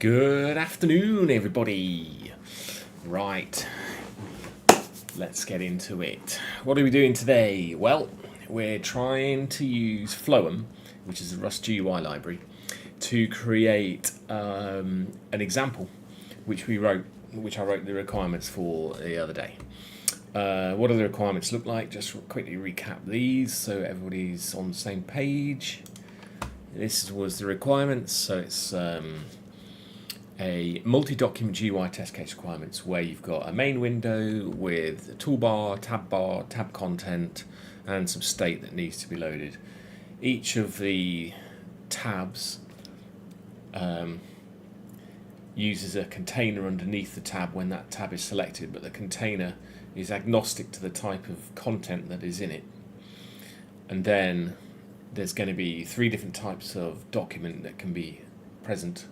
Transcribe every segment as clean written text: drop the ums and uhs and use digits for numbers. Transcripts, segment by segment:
Good afternoon, everybody. Right, let's get into it. What are we doing today? Well, we're trying to use Floem, which is a Rust GUI library, to create an example, which I wrote the requirements for the other day. What do the requirements look like? Just quickly recap these so everybody's on the same page. This was the requirements, so it's a multi-document GUI test case requirements where you've got a main window with a toolbar, tab content, and some state that needs to be loaded. Each of the tabs uses a container underneath the tab when that tab is selected, but the container is agnostic to the type of content that is in it. And then there's going to be three different types of document that can be present,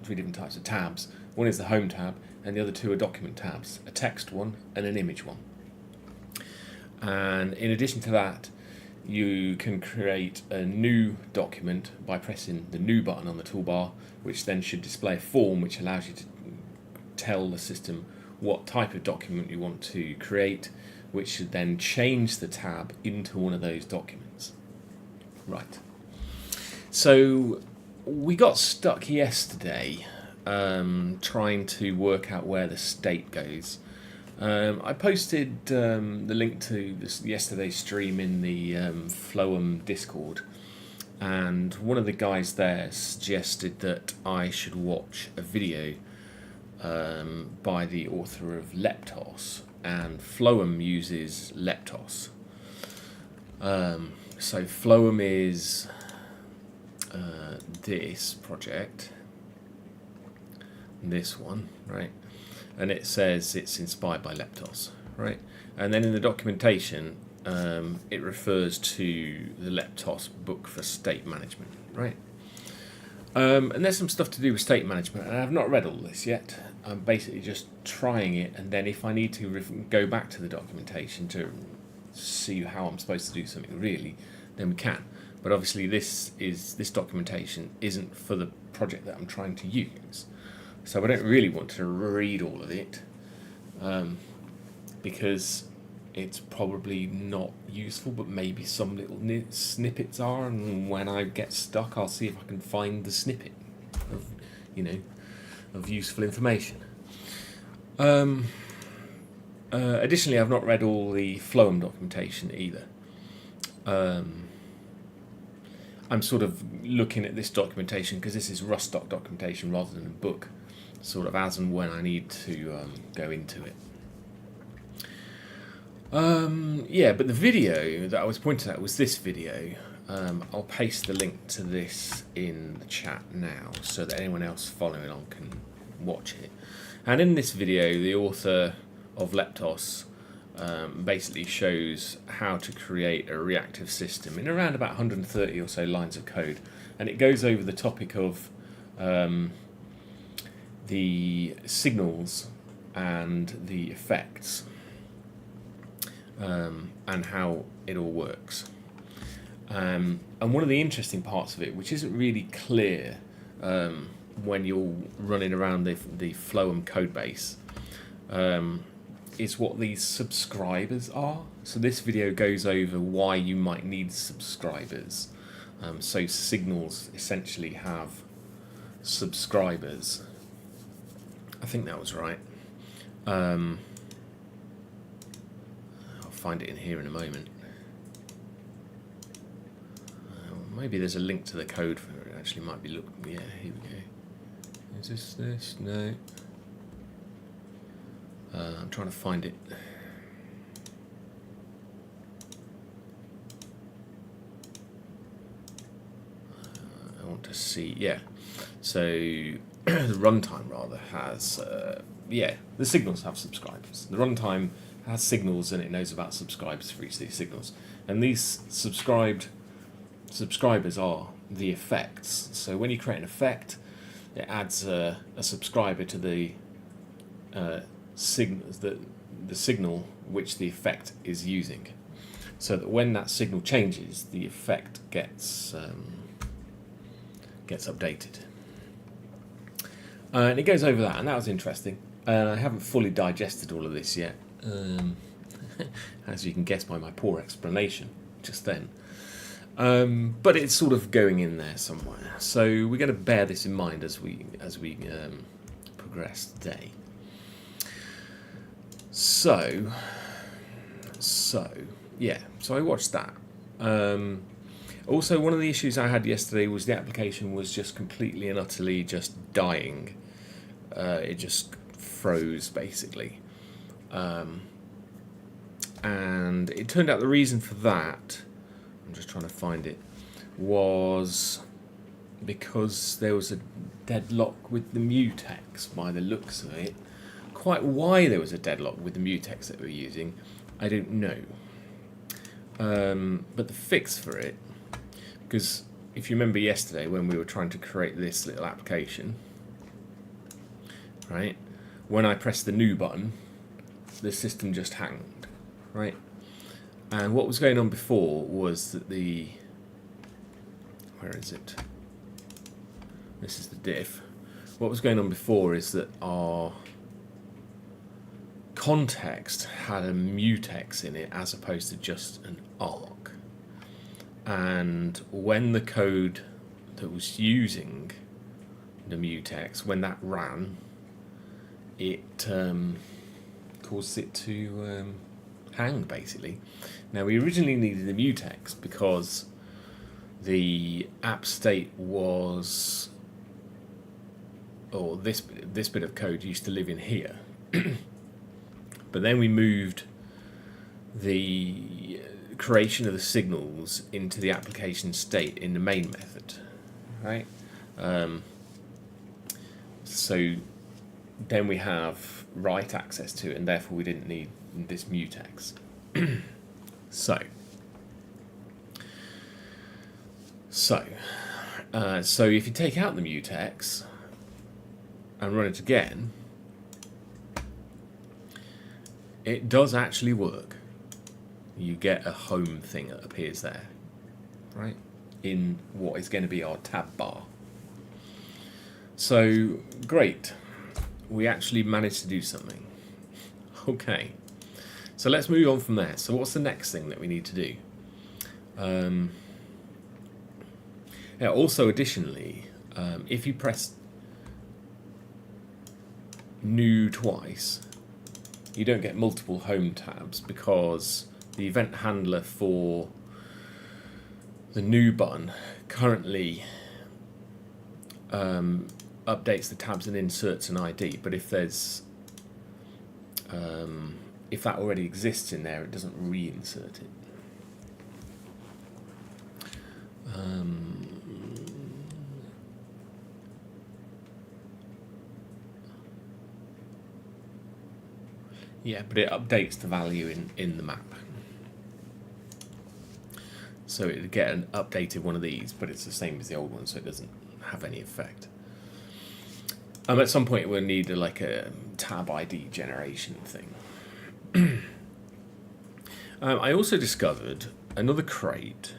three different types of tabs. One is the home tab, and the other two are document tabs, a text one and an image one. And in addition to that, you can create a new document by pressing the new button on the toolbar, which then should display a form which allows you to tell the system what type of document you want to create, which should then change the tab into one of those documents. Right. So we got stuck yesterday trying to work out where the state goes. I posted the link to yesterday's stream in the Floem Discord, and one of the guys there suggested that I should watch a video by the author of Leptos, and Floem uses Leptos. So Floem is this project, this one, right? And it says it's inspired by Leptos, right? And then in the documentation, it refers to the Leptos book for state management, right? And there's some stuff to do with state management, and I've not read all this yet. I'm basically just trying it, and then if I need to go back to the documentation to see how I'm supposed to do something really, then we can. But obviously this documentation isn't for the project that I'm trying to use, so I don't really want to read all of it because it's probably not useful, but maybe some little snippets are, and when I get stuck I'll see if I can find the snippet of, of useful information. Additionally, I've not read all the Floem documentation either. I'm sort of looking at this documentation because this is Rust documentation rather than a book, sort of as and when I need to go into it. Yeah, but the video that I was pointing at was this video. I'll paste the link to this in the chat now so that anyone else following on can watch it. And in this video, the author of Leptos basically shows how to create a reactive system in around about 130 or so lines of code, and it goes over the topic of the signals and the effects and how it all works. And one of the interesting parts of it, which isn't really clear when you're running around the Floem code base, is what these subscribers are. So this video goes over why you might need subscribers. So signals essentially have subscribers. I think that was right. I'll find it in here in a moment. Maybe there's a link to the code for it. Actually might be, yeah, here we go. Is this? No. I'm trying to find it. I want to see, yeah. So the runtime rather has, the signals have subscribers. The runtime has signals and it knows about subscribers for each of these signals. And these subscribers are the effects. So when you create an effect, it adds a subscriber to the signal which the effect is using, so that when that signal changes, the effect gets updated. And it goes over that, and that was interesting. I haven't fully digested all of this yet, as you can guess by my poor explanation just then. But it's sort of going in there somewhere. So we're going to bear this in mind as we progress today. So I watched that. Also, one of the issues I had yesterday was the application was just completely and utterly just dying. It just froze, basically. And it turned out the reason for that, I'm just trying to find it, was because there was a deadlock with the mutex by the looks of it. Quite why there was a deadlock with the mutex that we're using, I don't know. But the fix for it, because if you remember yesterday when we were trying to create this little application, right, when I pressed the new button, the system just hanged, right? And what was going on before was that where is it? This is the diff. What was going on before is that our context had a mutex in it as opposed to just an arc. And when the code that was using the mutex, when that ran, it caused it to hang, basically. Now, we originally needed the mutex because the app state was, or this bit of code used to live in here. But then we moved the creation of the signals into the application state in the main method, right? So then we have write access to it, and therefore we didn't need this mutex. So if you take out the mutex and run it again, it does actually work. You get a home thing that appears there, right, in what is going to be our tab bar. So great, we actually managed to do something. Okay, so let's move on from there. So what's the next thing that we need to do? Also, additionally, if you press new twice, you don't get multiple home tabs because the event handler for the new button currently updates the tabs and inserts an ID, but if there's if that already exists in there, it doesn't reinsert it. Yeah, but it updates the value in the map. So it'll get an updated one of these, but it's the same as the old one, so it doesn't have any effect. At some point we'll need like a tab ID generation thing. I also discovered another crate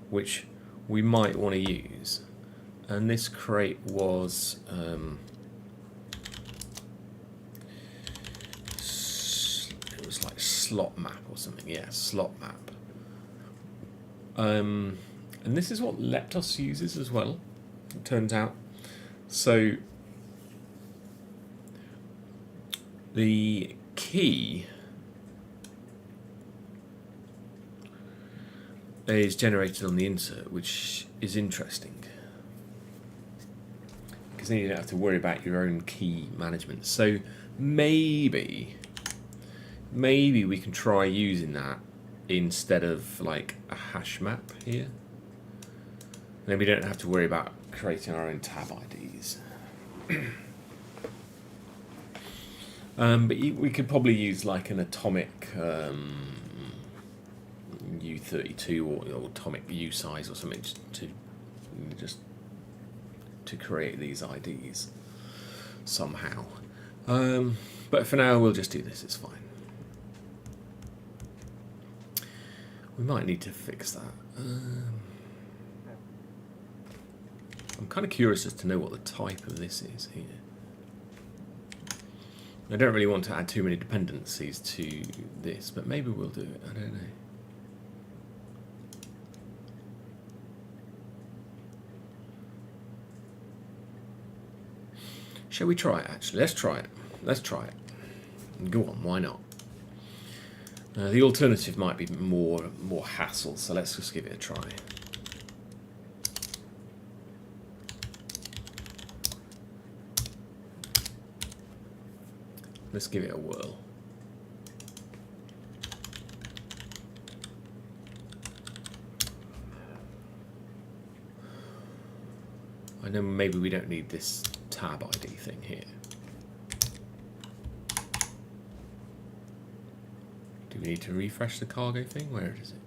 which we might want to use, and this crate was it was like slot map or something. Yeah, slot map. And this is what Leptos uses as well, it turns out. So the key is generated on the insert, which is interesting because then you don't have to worry about your own key management. So maybe we can try using that instead of like a hash map here. Then we don't have to worry about creating our own tab IDs. But we could probably use like an atomic U32 or atomic U size or something to create these IDs somehow. But for now we'll just do this, it's fine. We might need to fix that. I'm kind of curious as to know what the type of this is here. I don't really want to add too many dependencies to this, but maybe we'll do it. I don't know. Shall we try it, actually? Let's try it. Let's try it. Go on, why not? The alternative might be more hassle, so let's just give it a try. Let's give it a whirl. I know maybe we don't need this tab ID thing here. Do we need to refresh the cargo thing? Where is it?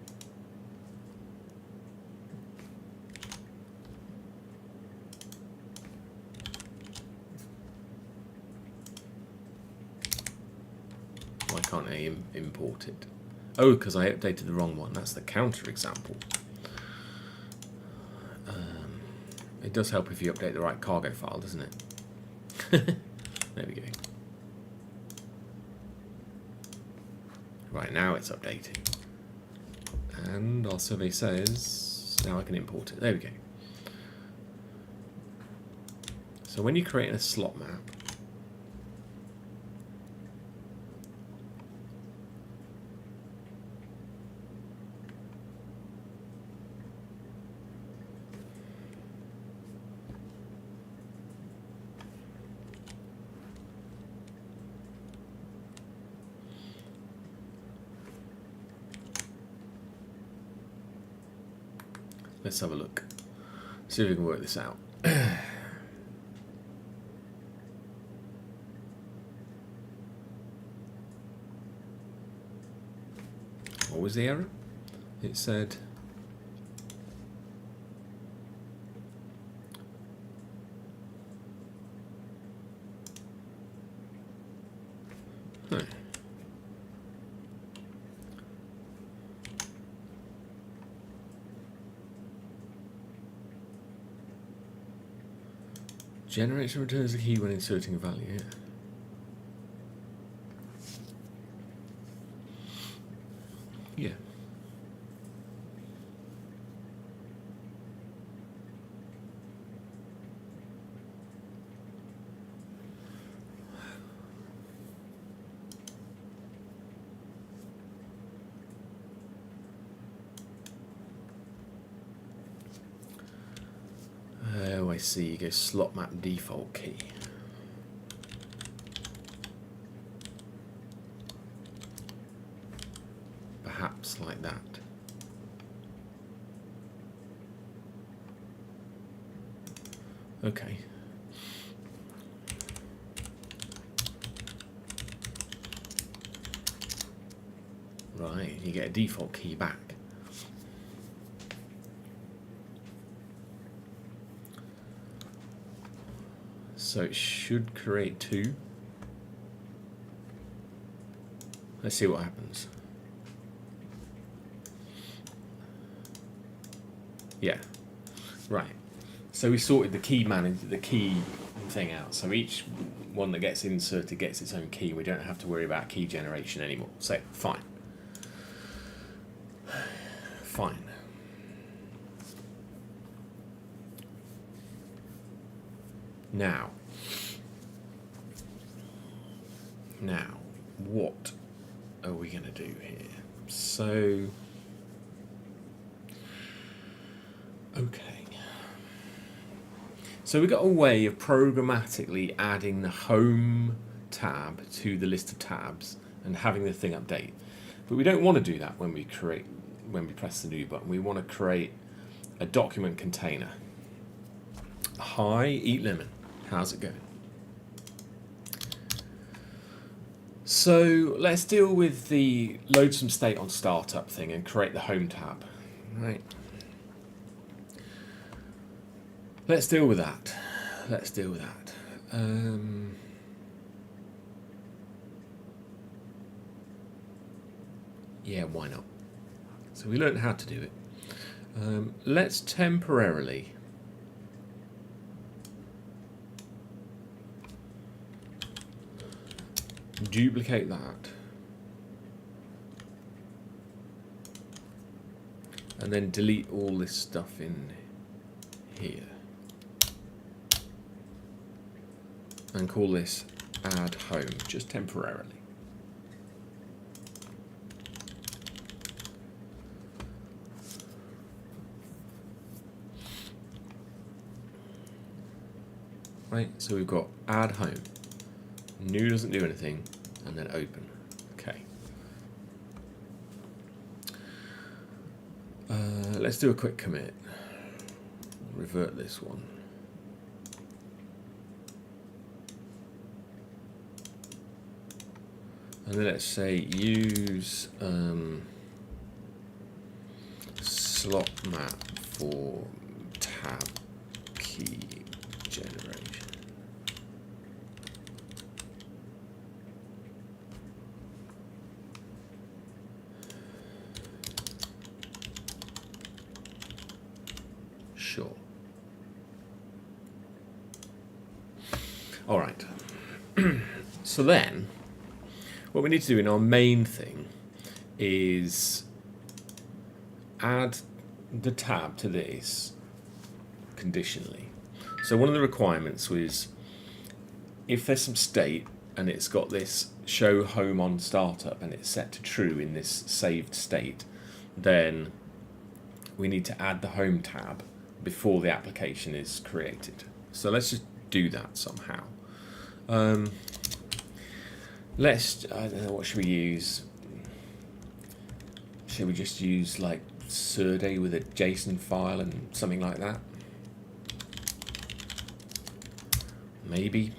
Why can't I import it? Oh, because I updated the wrong one. That's the counter example. It does help if you update the right cargo file, doesn't it? There we go. Right, now it's updating. And our survey says, now I can import it. There we go. So when you create a slot map, let's have a look. See if we can work this out. What was the error? It said generates and returns a key when inserting a value. Yeah. Oh, I see. You go slot map default key. Perhaps like that. Okay. Right, you get a default key back. So it should create two. Let's see what happens. Yeah, right. So we sorted the key thing out. So each one that gets inserted gets its own key. We don't have to worry about key generation anymore. So fine. Fine. Now, what are we going to do here? So, okay. So we've got a way of programmatically adding the home tab to the list of tabs and having the thing update. But we don't want to do that when we press the new button. We want to create a document container. Hi, Eat Lemon. How's it going? So let's deal with the load some state on startup thing and create the home tab. Right. Let's deal with that. Yeah, why not? So we learned how to do it. Let's temporarily duplicate that, and then delete all this stuff in here, and call this add home, just temporarily. Right, so we've got add home, new doesn't do anything, and then open. Okay. Let's do a quick commit. Revert this one. And then let's say use slot map for tab key generation. Sure. All right. So then, what we need to do in our main thing is add the tab to this conditionally. So one of the requirements was if there's some state and it's got this show home on startup and it's set to true in this saved state, then we need to add the home tab before the application is created. So let's just do that somehow. I don't know, what should we use? Should we just use like Serde with a JSON file and something like that? Maybe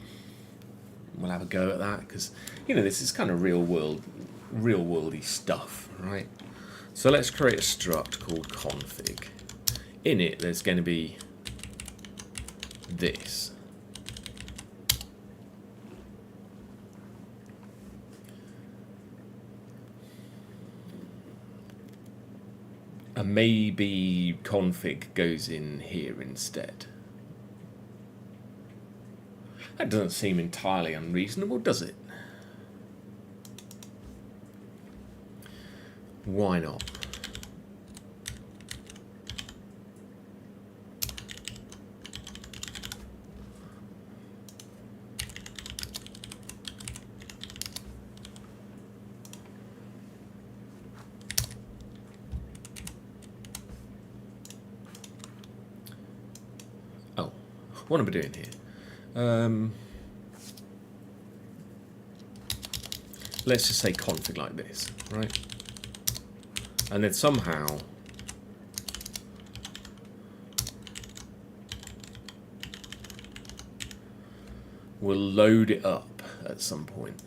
we'll have a go at that, because you know this is kind of real worldy stuff, right? So let's create a struct called config. In it, there's going to be this. And maybe config goes in here instead. That doesn't seem entirely unreasonable, does it? Why not? Oh, what am I doing here? Let's just say config like this, right? And then somehow we'll load it up at some point.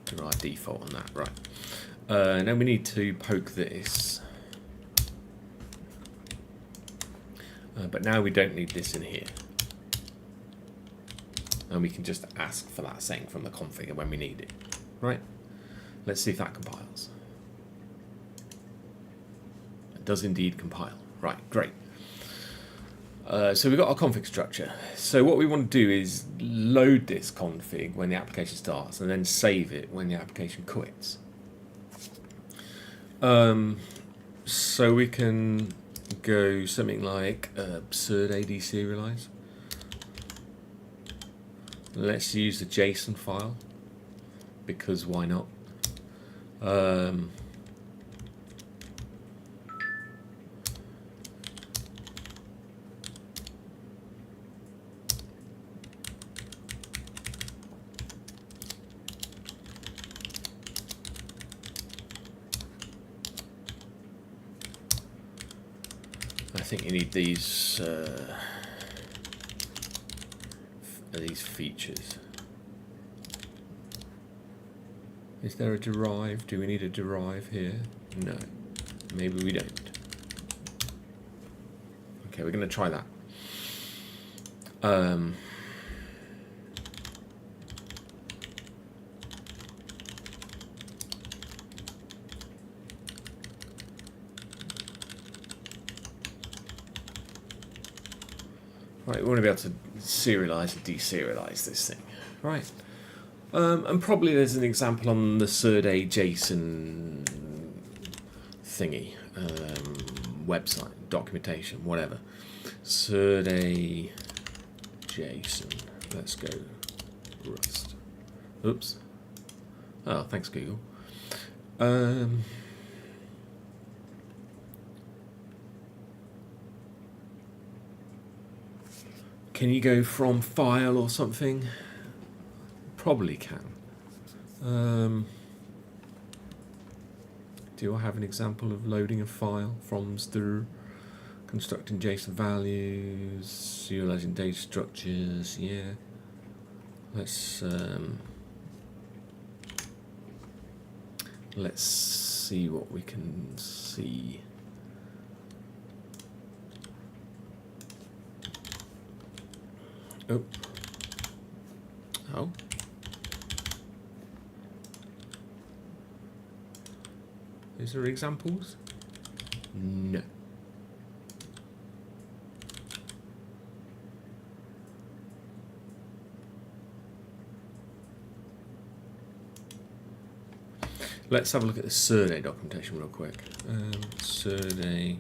Do our default on that, right? And then we need to poke this. But now we don't need this in here. And we can just ask for that saying from the config when we need it, right? Let's see if that compiles. It does indeed compile. Right, great. So we've got our config structure. So what we want to do is load this config when the application starts and then save it when the application quits. So we can go something like absurd AD serialize. Let's use the JSON file, because why not? I think you need these features. Is there a derive? Do we need a derive here? No. Maybe we don't. Okay, we're going to try that. Right, we want to be able to serialize and deserialize this thing. Right. And probably there's an example on the Surday JSON thingy, website, documentation, whatever. Surday JSON. Let's go Rust. Oops. Oh, thanks, Google. Can you go from file or something? Probably can. Do I have an example of loading a file from stir, constructing JSON values, serializing data structures? Yeah. Let's see what we can see. Oh. Is there examples? No. Let's have a look at the Surday documentation real quick. Surday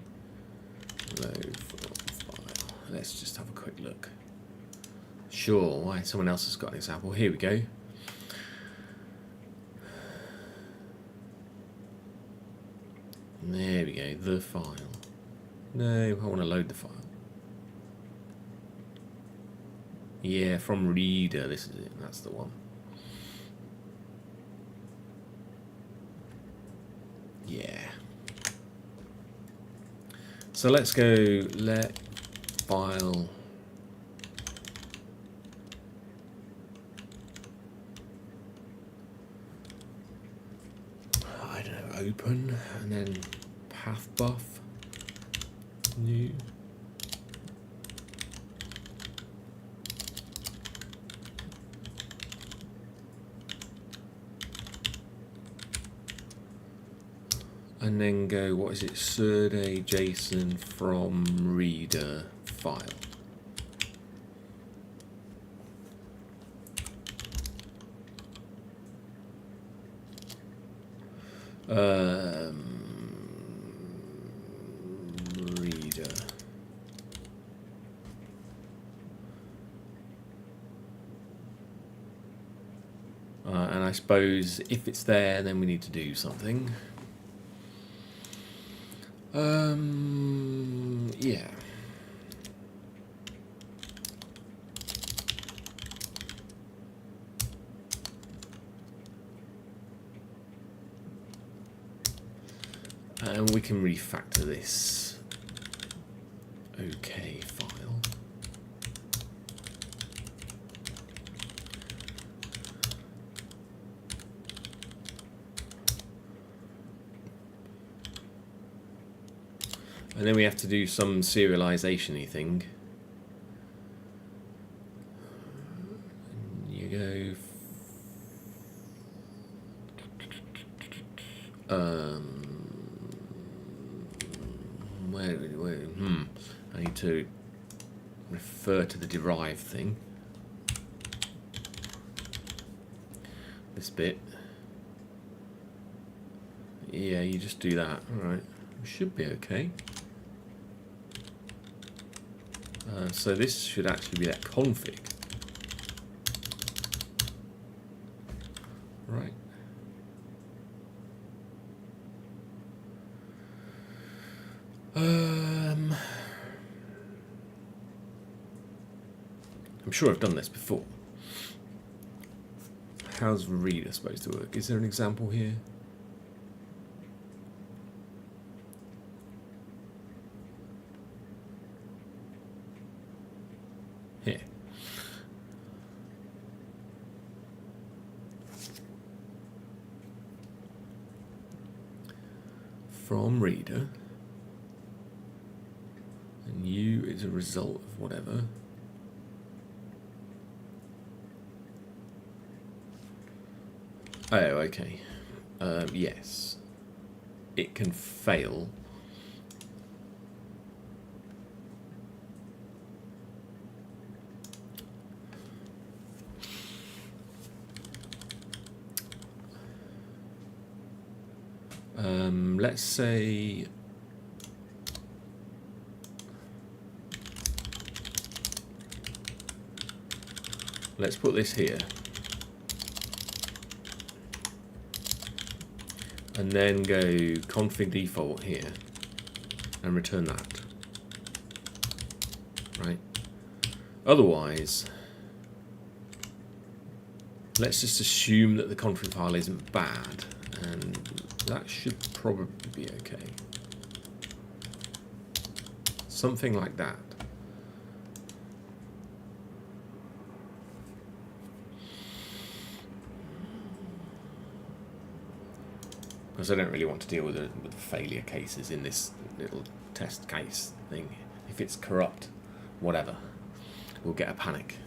load file. Let's just have a quick look. Sure, why someone else has got an example. Here we go. There we go, the file. No, I want to load the file. Yeah, from reader, this is it, that's the one. Yeah. So let's go let file open and then path buff new. And then go, what is it, Surday JSON from reader file. Reader. And I suppose if it's there, then we need to do something. Yeah. And we can refactor this OK file. And then we have to do some serialization-y thing. And you go I need to refer to the derive thing. This bit. Yeah, you just do that. Alright. Should be okay. So this should actually be that config. Right. I'm sure I've done this before. How's reader supposed to work? Is there an example here? Here. From reader. And U is a result of whatever. Oh, okay. Yes. It can fail. Let's say let's put this here, and then go config default here and return that. Right. Otherwise, let's just assume that the config file isn't bad, and that should probably be okay. Something like that. Because I don't really want to deal with the failure cases in this little test case thing. If it's corrupt, whatever, we'll get a panic.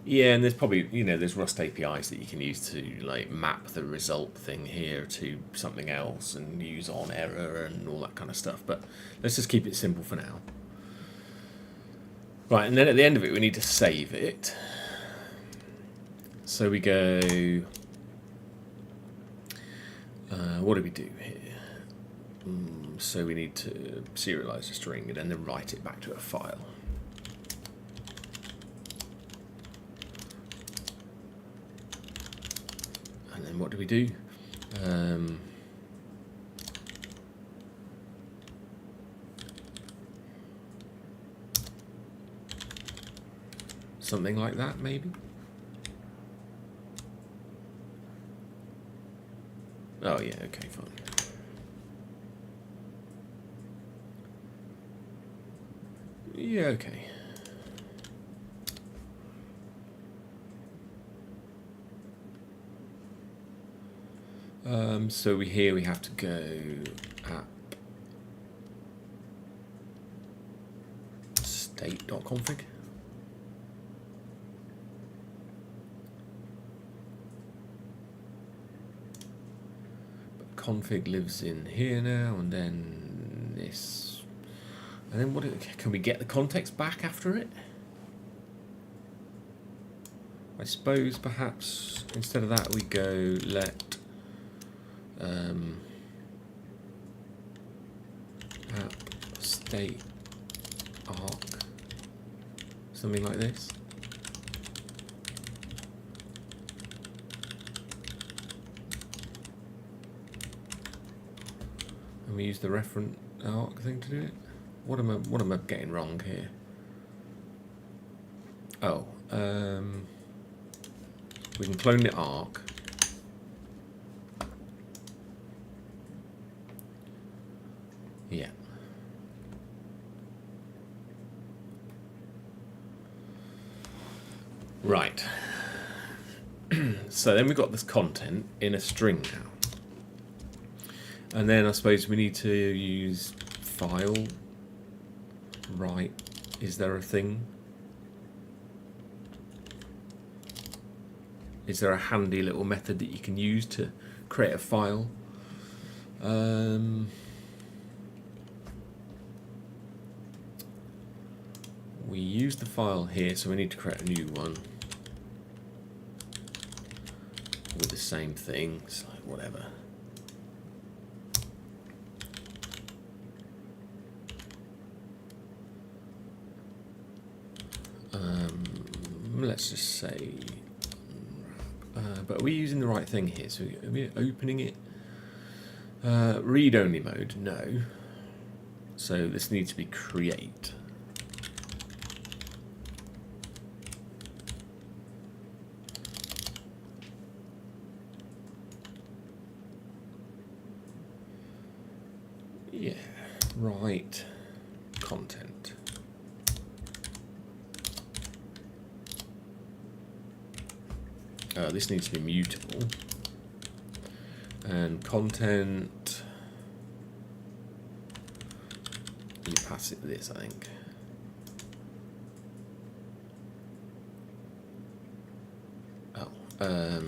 Yeah, and there's probably, there's Rust APIs that you can use to like map the result thing here to something else and use on error and all that kind of stuff. But let's just keep it simple for now. Right, and then at the end of it, we need to save it. So we go, what do we do here? So we need to serialize a string and then write it back to a file. And then what do we do? Something like that, maybe? Oh yeah, okay, fine. Yeah, okay. So here we have to go app state.config. But config lives in here now, and then this, and then what? Can we get the context back after it? I suppose perhaps instead of that we go let app state arc, something like this. And we use the reference arc thing to do it. What am I getting wrong here? Oh, we can clone the arc. Yeah. Right. So then we've got this content in a string now. And then I suppose we need to use file. Right. Is there a thing? Is there a handy little method that you can use to create a file? We use the file here, so we need to create a new one with the same thing. It's like whatever. Let's just say, but are we using the right thing here? So are we opening it? Read-only mode, no. So this needs to be create. Yeah, right, content. This needs to be mutable. And content, you pass it this, I think. Oh, oh.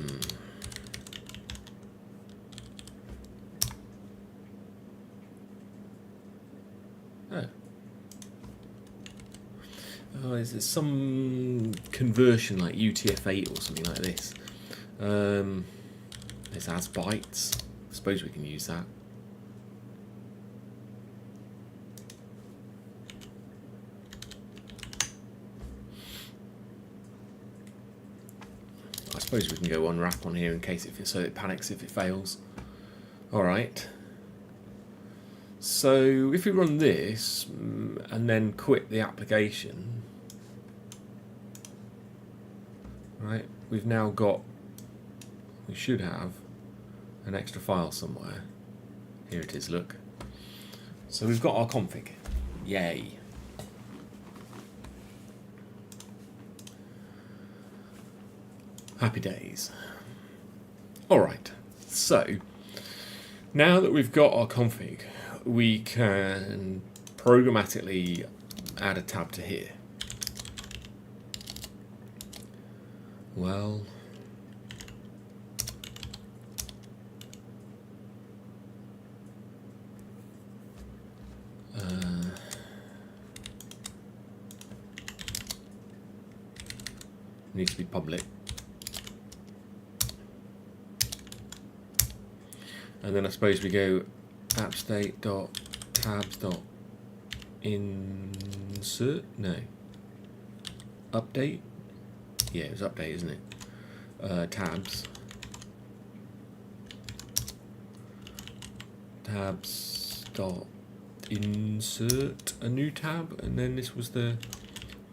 is there some conversion like UTF-8 or something like this? There's as bytes. I suppose we can use that. I suppose we can go unwrap on here in case so it panics if it fails. Alright. So if we run this and then quit the application, right, we've now got, we should have an extra file somewhere. Here it is, look. So we've got our config. Yay. Happy days. Alright, so now that we've got our config, we can programmatically add a tab to here. Well, needs to be public. And then I suppose we go appstate.tabs.insert. No. Update. Yeah, it was update, isn't it? Tabs. Tabs.insert a new tab, and then this was the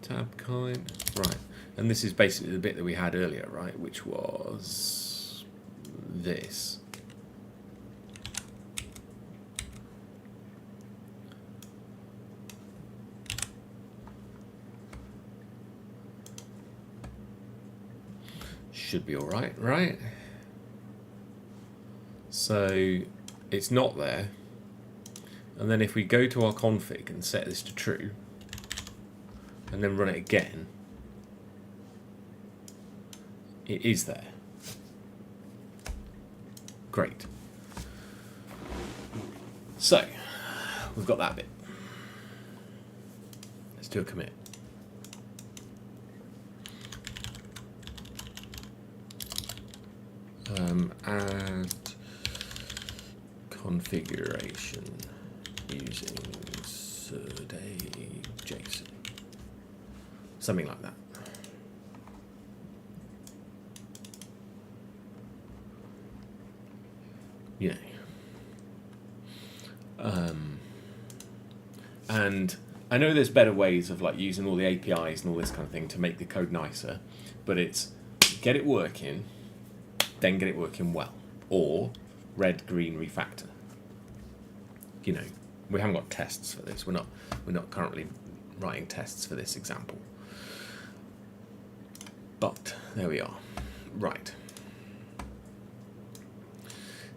tab kind. Right. And this is basically the bit that we had earlier, right? Which was this. Should be alright, right? So it's not there. And then if we go to our config and set this to true, and then run it again, it is there. Great. So we've got that bit. Let's do a commit. Add configuration using JSON. Something like that. You know. And I know there's better ways of like using all the APIs and all this kind of thing to make the code nicer, but it's get it working, then get it working well, or red, green, refactor. You know, we haven't got tests for this. We're not currently writing tests for this example. But there we are. Right.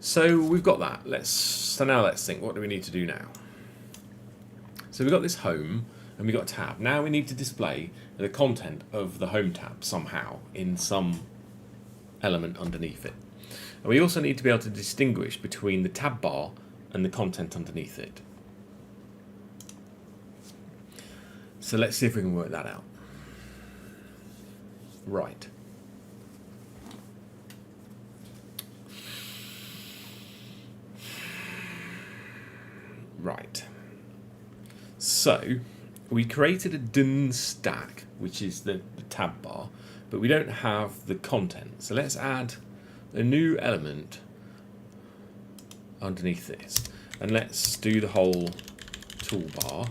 So we've got that. So now let's think. What do we need to do now? So we've got this home and we've got a tab. Now we need to display the content of the home tab somehow in some element underneath it. And we also need to be able to distinguish between the tab bar and the content underneath it. So let's see if we can work that out. Right. Right. So we created a dun stack, which is the tab bar, but we don't have the content. So let's add a new element underneath this, and let's do the whole toolbar.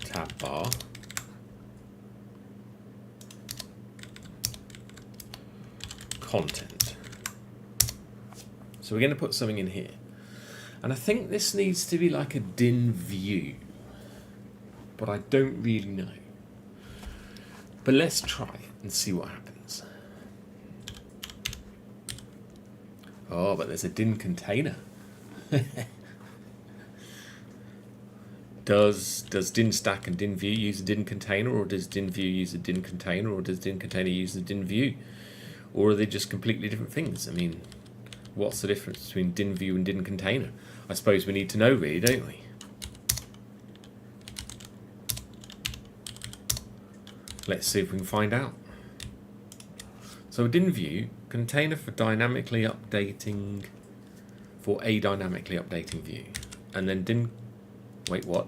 Tab bar. Content. So we're going to put something in here. And I think this needs to be like a din view, but I don't really know. But let's try it and see what happens. Oh, but there's a din container. Does din stack and din view use a din container, or does din view use a din container, or does din container use a din view? Or are they just completely different things? I mean, what's the difference between din view and din container? I suppose we need to know, really, don't we? Let's see if we can find out. So din view, container for dynamically updating, for a dynamically updating view. And then din, wait, what?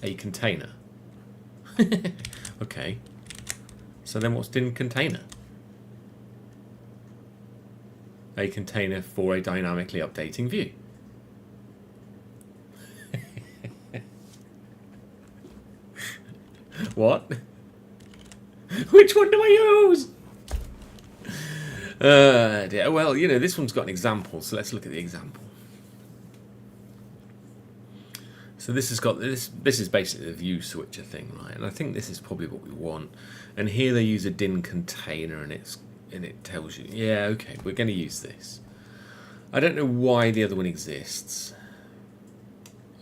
A container. Okay. So then what's din container? A container for a dynamically updating view. What? Which one do I use? Well, you know, this one's got an example, so let's look at the example. So this has got this is basically the view switcher thing, right? And I think this is probably what we want. And here they use a din container, and it tells you, yeah, okay, we're going to use this. I don't know why the other one exists.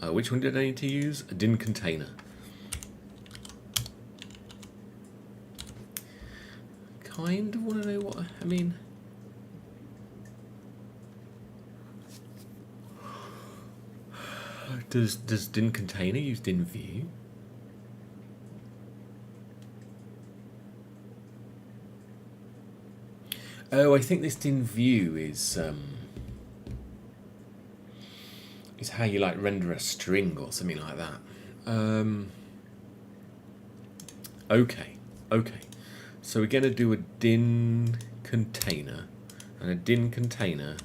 Which one did I need to use? A din container. Kind of want to know what I mean. Does din container use din view? Oh, I think this din view is how you like render a string or something like that. Okay. So we're going to do a din container, and a din container.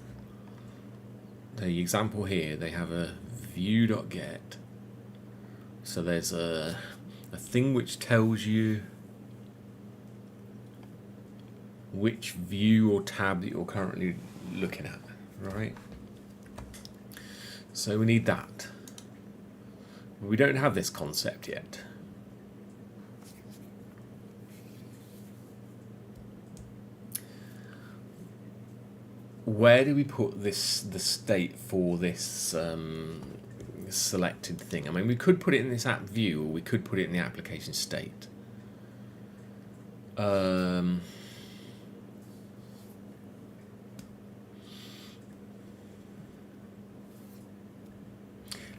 The example here, they have a view.get. So there's a thing which tells you which view or tab that you're currently looking at, right? So we need that. We don't have this concept yet. Where do we put the state for this selected thing? I mean, we could put it in this app view, or we could put it in the application state.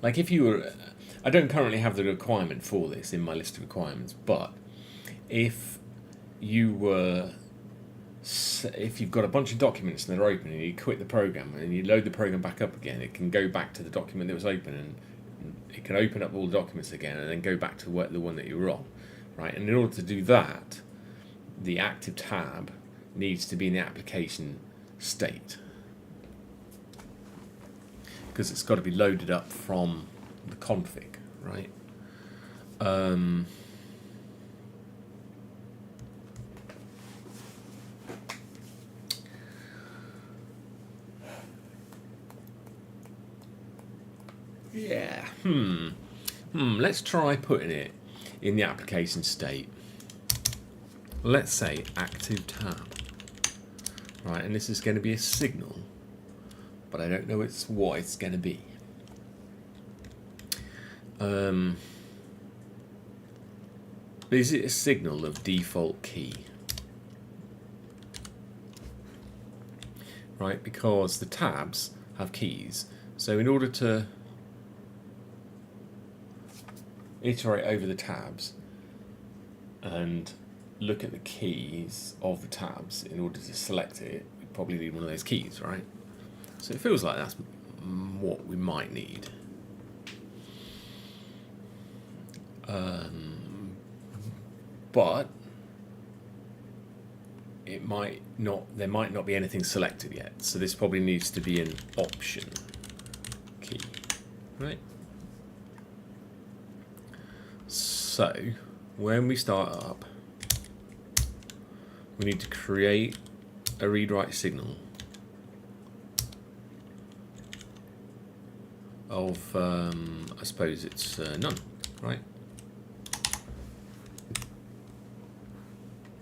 Like if you were, I don't currently have the requirement for this in my list of requirements, but if you've got a bunch of documents and they're open and you quit the program and you load the program back up again, it can go back to the document that was open and it can open up all the documents again and then go back to the one that you were on, right? And in order to do that, the active tab needs to be in the application state, because it's got to be loaded up from the config, right? Yeah. Let's try putting it in the application state. Let's say active tab, right? And this is going to be a signal, but I don't know what it's going to be. Is it a signal of default key? Right, because the tabs have keys. So in order to iterate over the tabs and look at the keys of the tabs in order to select it, we probably need one of those keys, right? So it feels like that's what we might need. But it might not. There might not be anything selected yet. So this probably needs to be an option key, right? So when we start up, we need to create a read-write signal of, I suppose it's none, right?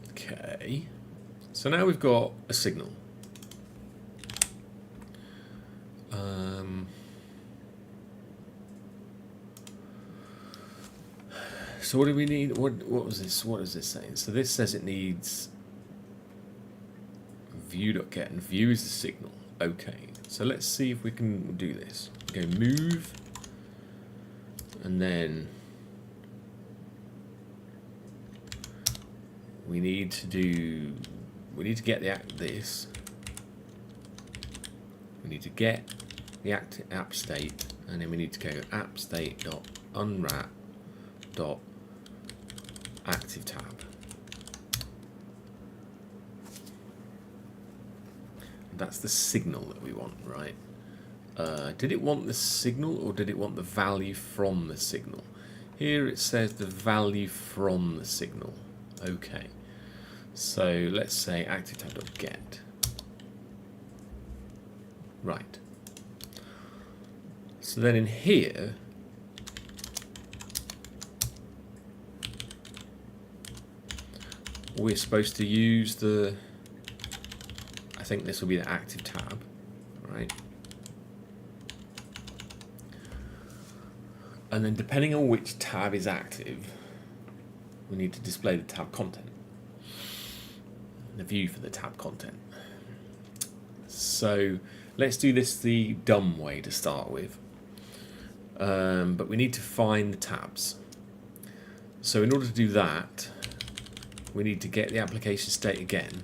Okay, so now we've got a signal. So what do we need? What was this? What is this saying? So this says it needs view.get, and view is the signal. Okay, so let's see if we can do this. Go move, and then we need to get this. We need to get the app state, and then we need to go app state.unwrap.activeTab. That's the signal that we want, right? Did it want the signal, or did it want the value from the signal? Here it says the value from the signal. Okay, so let's say activeTab.get. Right. So then in here, we're supposed to use the, I think this will be the active tab, right? And then depending on which tab is active, we need to display the tab content, the view for the tab content. So let's do this the dumb way to start with. But we need to find the tabs. So in order to do that, we need to get the application state again.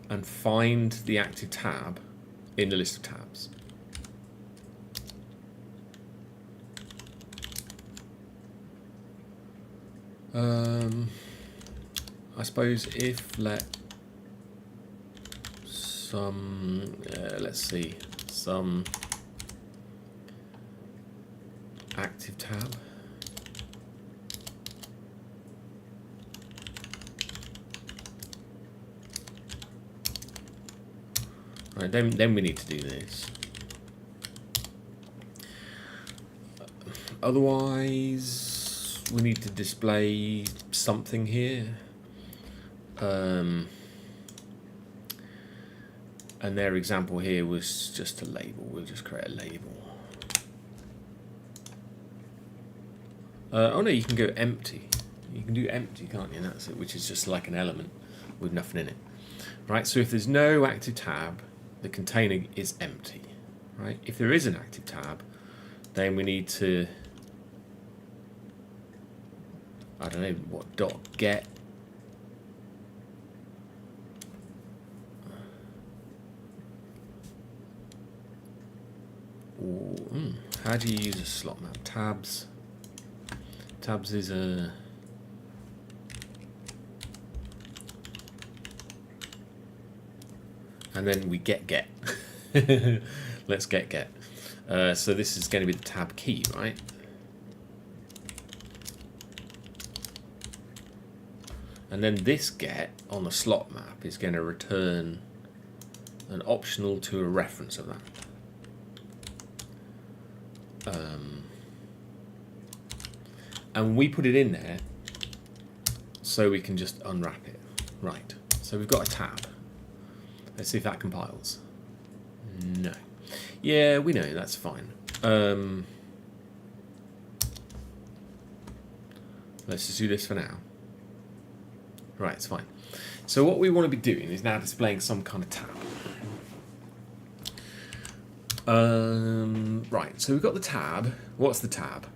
And find the active tab in the list of tabs. I suppose if let some, let's see, some active tab. Right, then we need to do this. Otherwise, we need to display something here. And their example here was just a label. We'll just create a label. Oh no, you can go empty. You can do empty, can't you? And that's it, which is just like an element with nothing in it. Right, so if there's no active tab, the container is empty. Right? If there is an active tab, then we need to, I don't know what, .get. How do you use a slot map? Tabs. Tabs is a, and then we get. Let's get. So this is going to be the tab key, right? And then this get on the slot map is going to return an optional to a reference of that. And we put it in there so we can just unwrap it. Right, so we've got a tab. Let's see if that compiles. No. Yeah, we know, that's fine. Let's just do this for now. Right, it's fine. So what we want to be doing is now displaying some kind of tab. Right, so we've got the tab. What's the tab?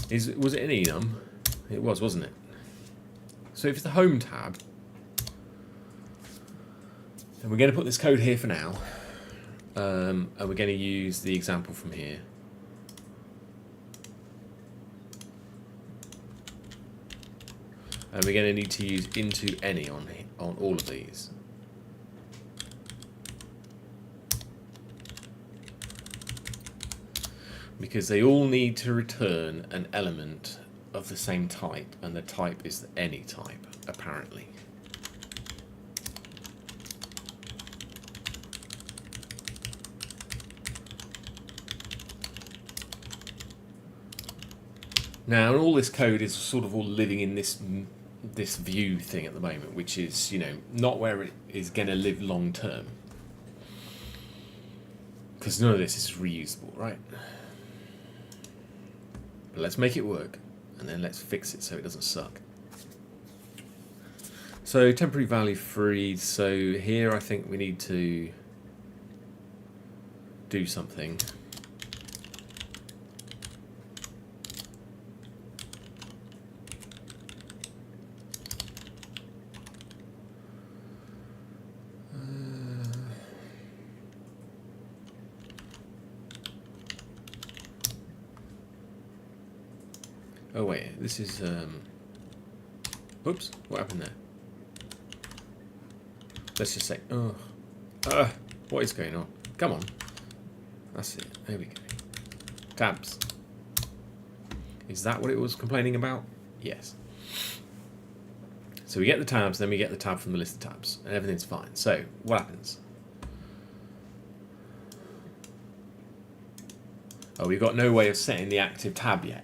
Was it an enum? It was, wasn't it? So if it's the home tab, then we're going to put this code here for now, and we're going to use the example from here. And we're going to need to use into any on all of these. Because they all need to return an element of the same type, and the type is the any type, apparently. Now, all this code is sort of all living in this view thing at the moment, which is, you know, not where it is going to live long term. Because none of this is reusable, right? But let's make it work, and then let's fix it so it doesn't suck. So temporary value freeze. So here I think we need to do something. Oh wait, this is oops, what happened there? Let's just say, what is going on? Come on. That's it. There we go. Tabs. Is that what it was complaining about? Yes. So we get the tabs, then we get the tab from the list of tabs, and everything's fine. So what happens? Oh, we've got no way of setting the active tab yet.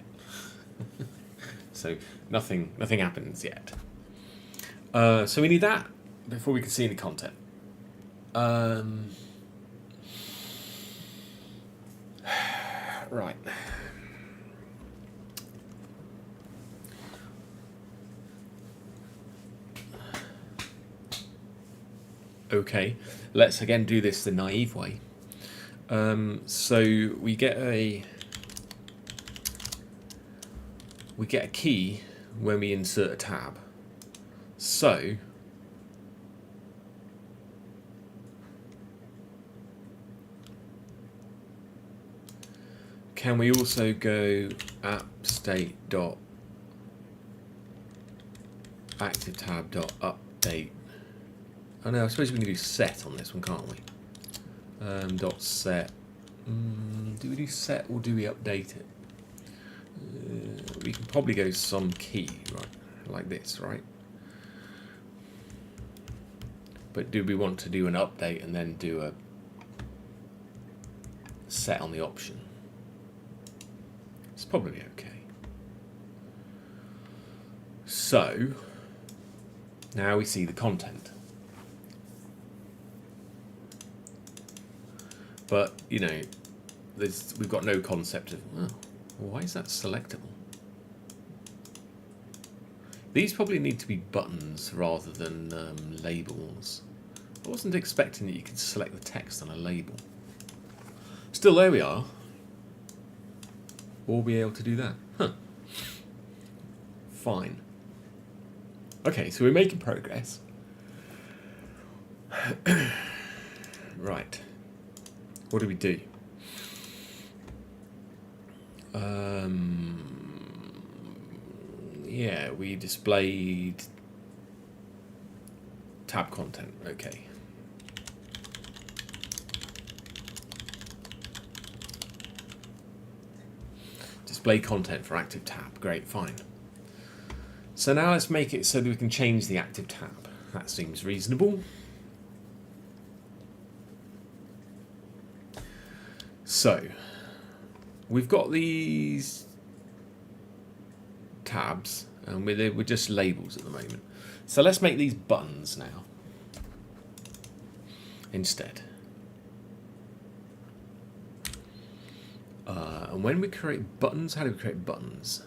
So nothing happens yet. So we need that before we can see any content. Right. Okay, let's again do this the naive way. So we get a key when we insert a tab. So can we also go app state dot active tab dot update? Oh no, I suppose we can do set on this one, can't we? Dot set. Do we do set or do we update it? We can probably go some key, right? Like this, right? But do we want to do an update and then do a set on the option? It's probably okay. So now we see the content. But, you know, we've got no concept of, oh, why is that selectable? These probably need to be buttons rather than labels. I wasn't expecting that you could select the text on a label. Still, there we are. We'll be able to do that. Huh. Fine. Okay, so we're making progress. Right. What do we do? Yeah, we displayed tab content. Okay. Display content for active tab. Great, fine. So now let's make it so that we can change the active tab. That seems reasonable. So we've got these tabs and we're just labels at the moment. So let's make these buttons now instead. And when we create buttons, how do we create buttons?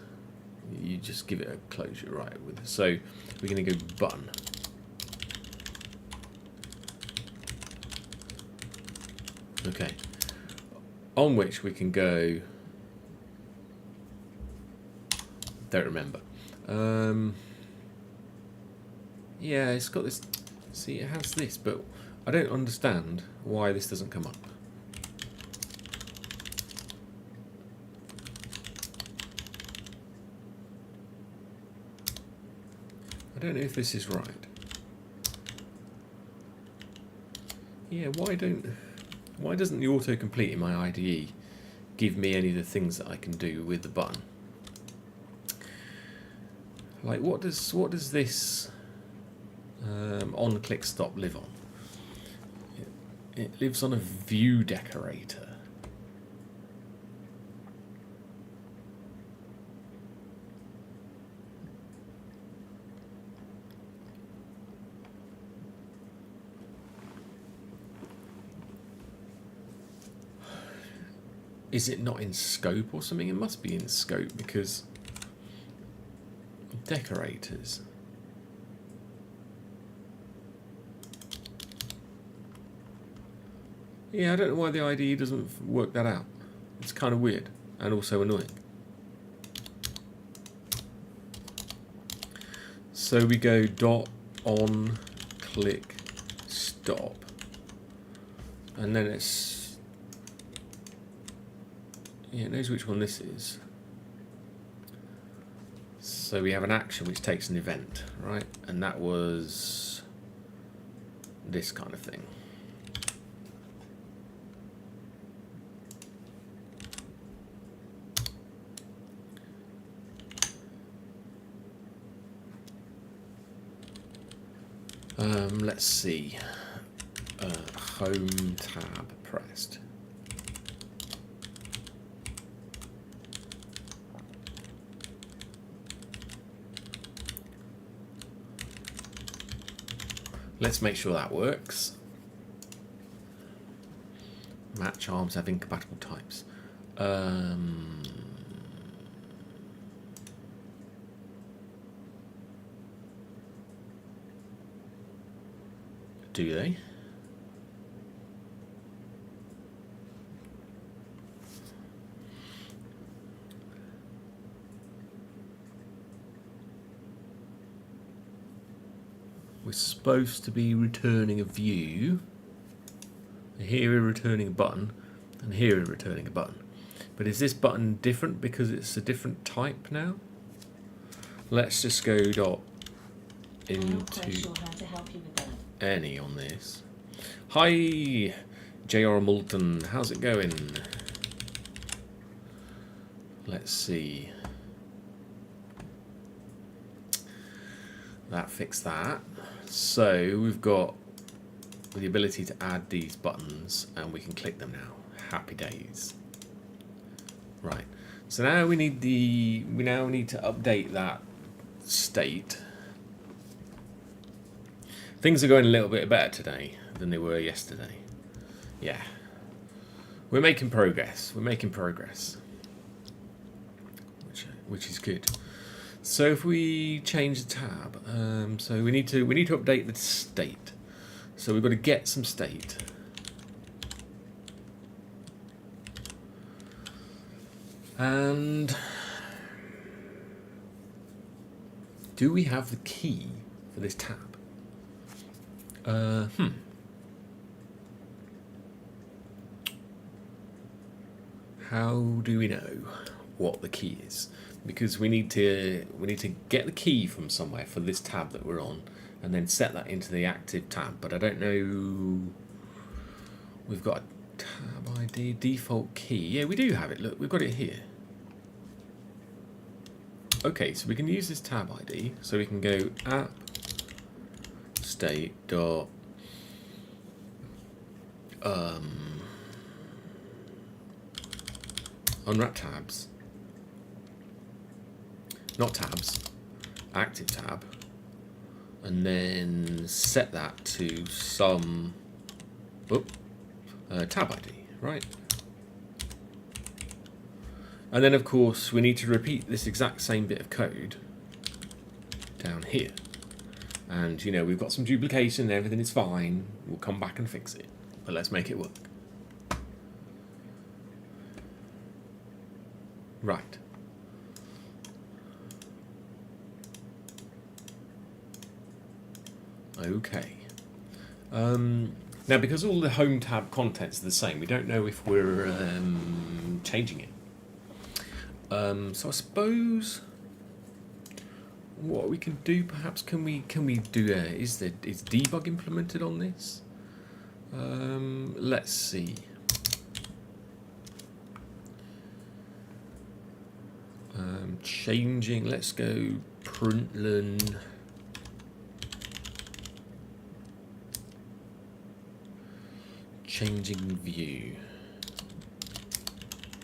You just give it a closure, right? So we're going to go button. Okay. On which we can go, don't remember. Yeah, it's got this, see, it has this, but I don't understand why this doesn't come up. I don't know if this is right. Yeah, why doesn't the autocomplete in my IDE give me any of the things that I can do with the button? Like, what does this on click stop live on? It lives on a view decorator. Is it not in scope or something? It must be in scope because decorators. Yeah, I don't know why the IDE doesn't work that out. It's kind of weird and also annoying. So we go dot on click stop, and then it's, yeah, it knows which one this is. So we have an action which takes an event, right? And that was this kind of thing. Let's see. Home tab pressed. Let's make sure that works. Match arms have incompatible types. Do they? We're supposed to be returning a view. Here we're returning a button, and here we're returning a button. But is this button different because it's a different type now? Let's just go dot into any on this. Hi, J.R. Moulton, how's it going? Let's see. That fixed that. So we've got the ability to add these buttons, and we can click them now. Happy days. Right. So now we need to update that state. Things are going a little bit better today than they were yesterday. Yeah. We're making progress. We're making progress. Which is good. So if we change the tab, so we need to update the state. So we've got to get some state. And do we have the key for this tab? How do we know what the key is? Because we need to get the key from somewhere for this tab that we're on, and then set that into the active tab. But I don't know. We've got a tab ID default key. Yeah, we do have it. Look, we've got it here. Okay, so we can use this tab ID. So we can go app state dot unwrap tabs. Not tabs, active tab, and then set that to some tab ID, right? And then of course we need to repeat this exact same bit of code down here. And you know, we've got some duplication, everything is fine, we'll come back and fix it, but let's make it work. Right. Okay. Now, because all the home tab contents are the same, we don't know if we're changing it. So I suppose what we can do, perhaps, can we do? Is debug implemented on this? Let's see. Changing. Let's go println. Changing view,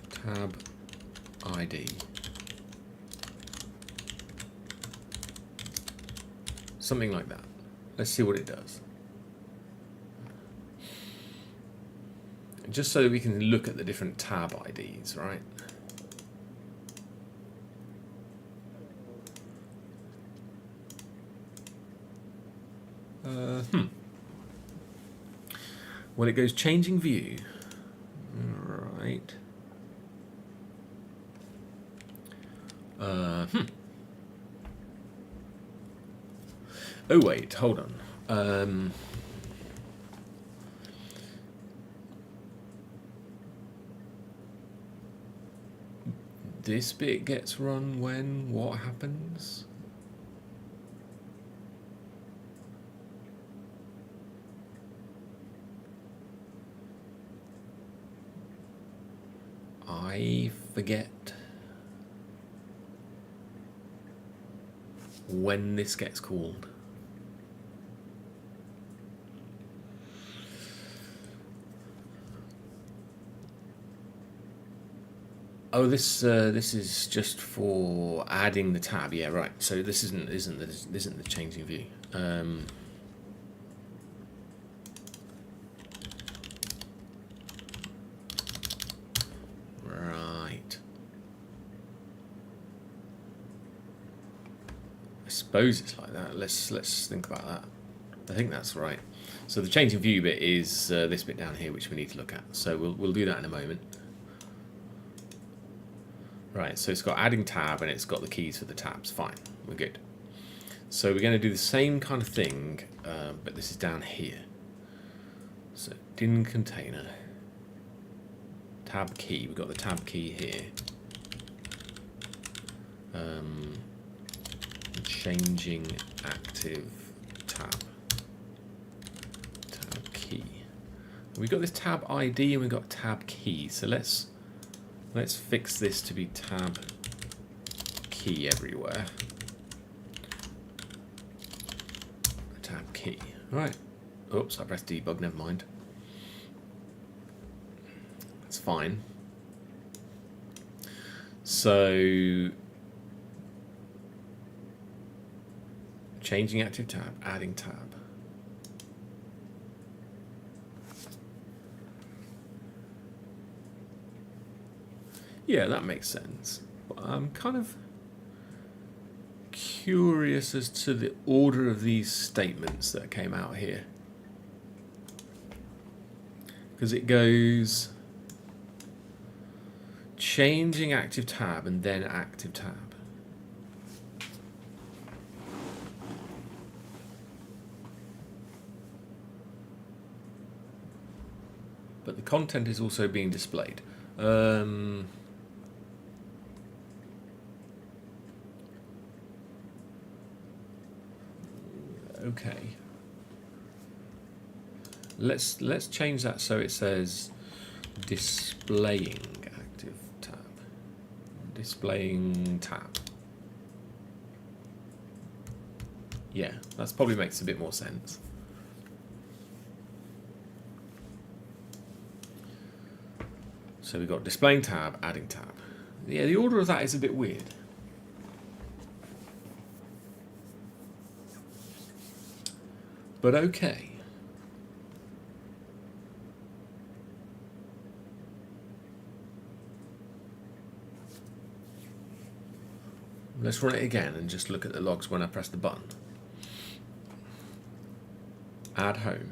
tab ID, something like that. Let's see what it does. Just so that we can look at the different tab IDs, right? Well, it goes changing view. Right. Oh wait, hold on. This bit gets run when what happens? I forget when this gets called. Oh, this is just for adding the tab. Yeah, right. So this isn't the changing view. Right. I suppose it's like that. Let's think about that. I think that's right. So the changing view bit is this bit down here, which we need to look at. So we'll do that in a moment. Right, so it's got adding tab and it's got the keys for the tabs. Fine, we're good. So we're going to do the same kind of thing, but this is down here. So din container, tab key. We've got the tab key here. Changing active tab key. We've got this tab ID and we've got tab key. So let's fix this to be tab key everywhere. Tab key. Right. Oops, I pressed debug, never mind. That's fine. So changing active tab, adding tab. Yeah, that makes sense. But I'm kind of curious as to the order of these statements that came out here. Because it goes changing active tab and then active tab. But the content is also being displayed. Okay. Let's change that so it says displaying active tab. Displaying tab. Yeah, that probably makes a bit more sense. So we've got displaying tab, adding tab. Yeah, the order of that is a bit weird. But okay. Let's run it again and just look at the logs when I press the button. Add home.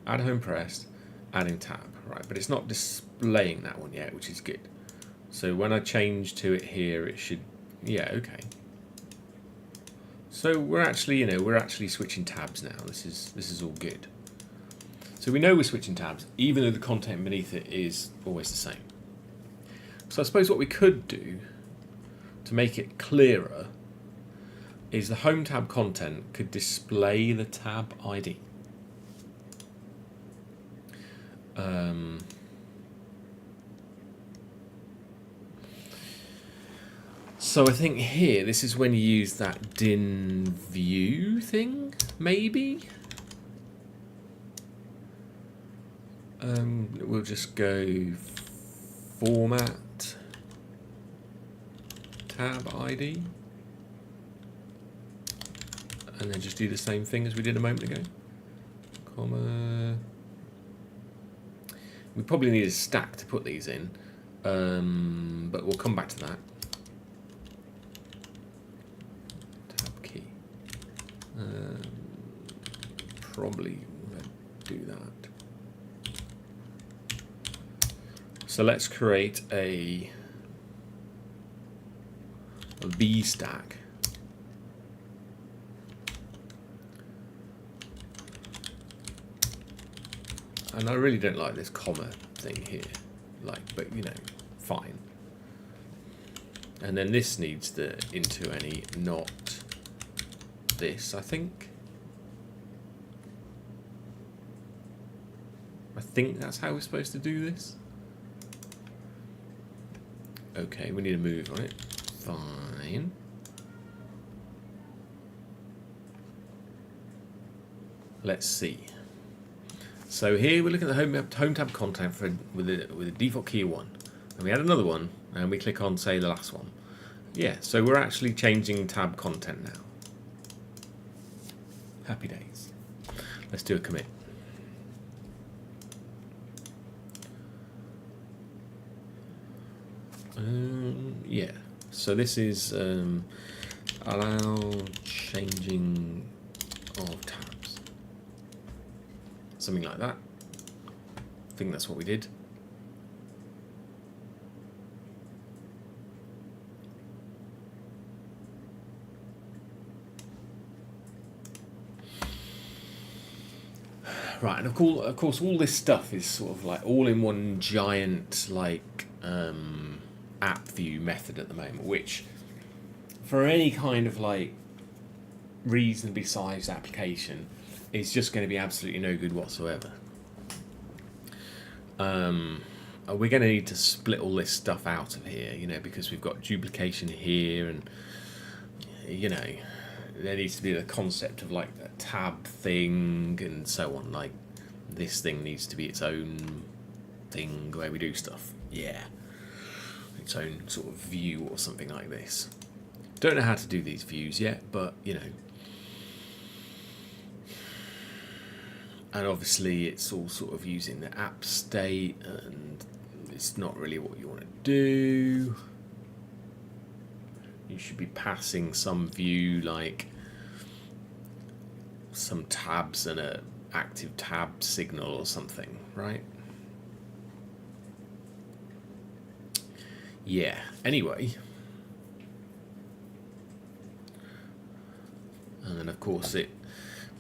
Add home pressed, adding tab. Right, but it's not displaying that one yet, which is good. So when I change to it here, it should, yeah, okay. So we're actually, we're actually switching tabs now. This is all good. So we know we're switching tabs, even though the content beneath it is always the same. So I suppose what we could do to make it clearer is the home tab content could display the tab ID. So I think here, this is when you use that din view thing, maybe? We'll just go format tab ID. And then just do the same thing as we did a moment ago. Comma. We probably need a stack to put these in, but we'll come back to that. Tab key. probably want to do that. So let's create a V stack. And I really don't like this comma thing here, but you know, fine. And then this needs the into any, not this, I think. I think that's how we're supposed to do this. Okay, we need to move on it. Fine. Let's see. So here we're looking at the home tab content with a default key of 1, and we add another one, and we click on, say, the last one. Yeah, so we're actually changing tab content now. Happy days. Let's do a commit. Yeah. So this is allow changing of tabs. Something like that. I think that's what we did. Right, and of course, all this stuff is sort of like all in one giant app view method at the moment, which for any kind of like reasonably sized application is just going to be absolutely no good whatsoever. We're going to need to split all this stuff out of here, you know, because we've got duplication here, and you know, there needs to be the concept of like a tab thing and so on. Like this thing needs to be its own thing where we do stuff. Yeah, its own sort of view or something like this. Don't know how to do these views yet, but you know. And obviously it's all sort of using the app state, and it's not really what you want to do. You should be passing some view, like some tabs and a active tab signal or something, right? Yeah, anyway. And then of course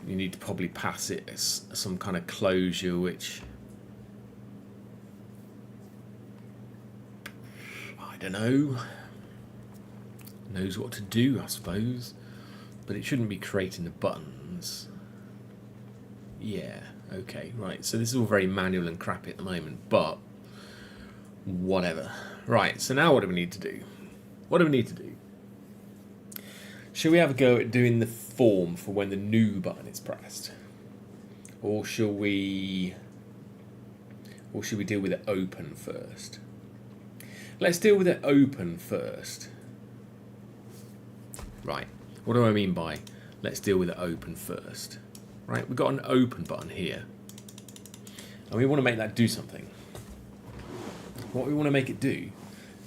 you need to probably pass it as some kind of closure, which I don't know, knows what to do, I suppose, but it shouldn't be creating the buttons. Yeah, okay, right, so this is all very manual and crappy at the moment, but whatever. Right, so now what do we need to do? What do we need to do? Should we have a go at doing the form for when the new button is pressed? Or should we deal with it open first? Let's deal with it open first. Right, what do I mean by let's deal with it open first? Right, we've got an open button here, and we want to make that do something. What we want to make it do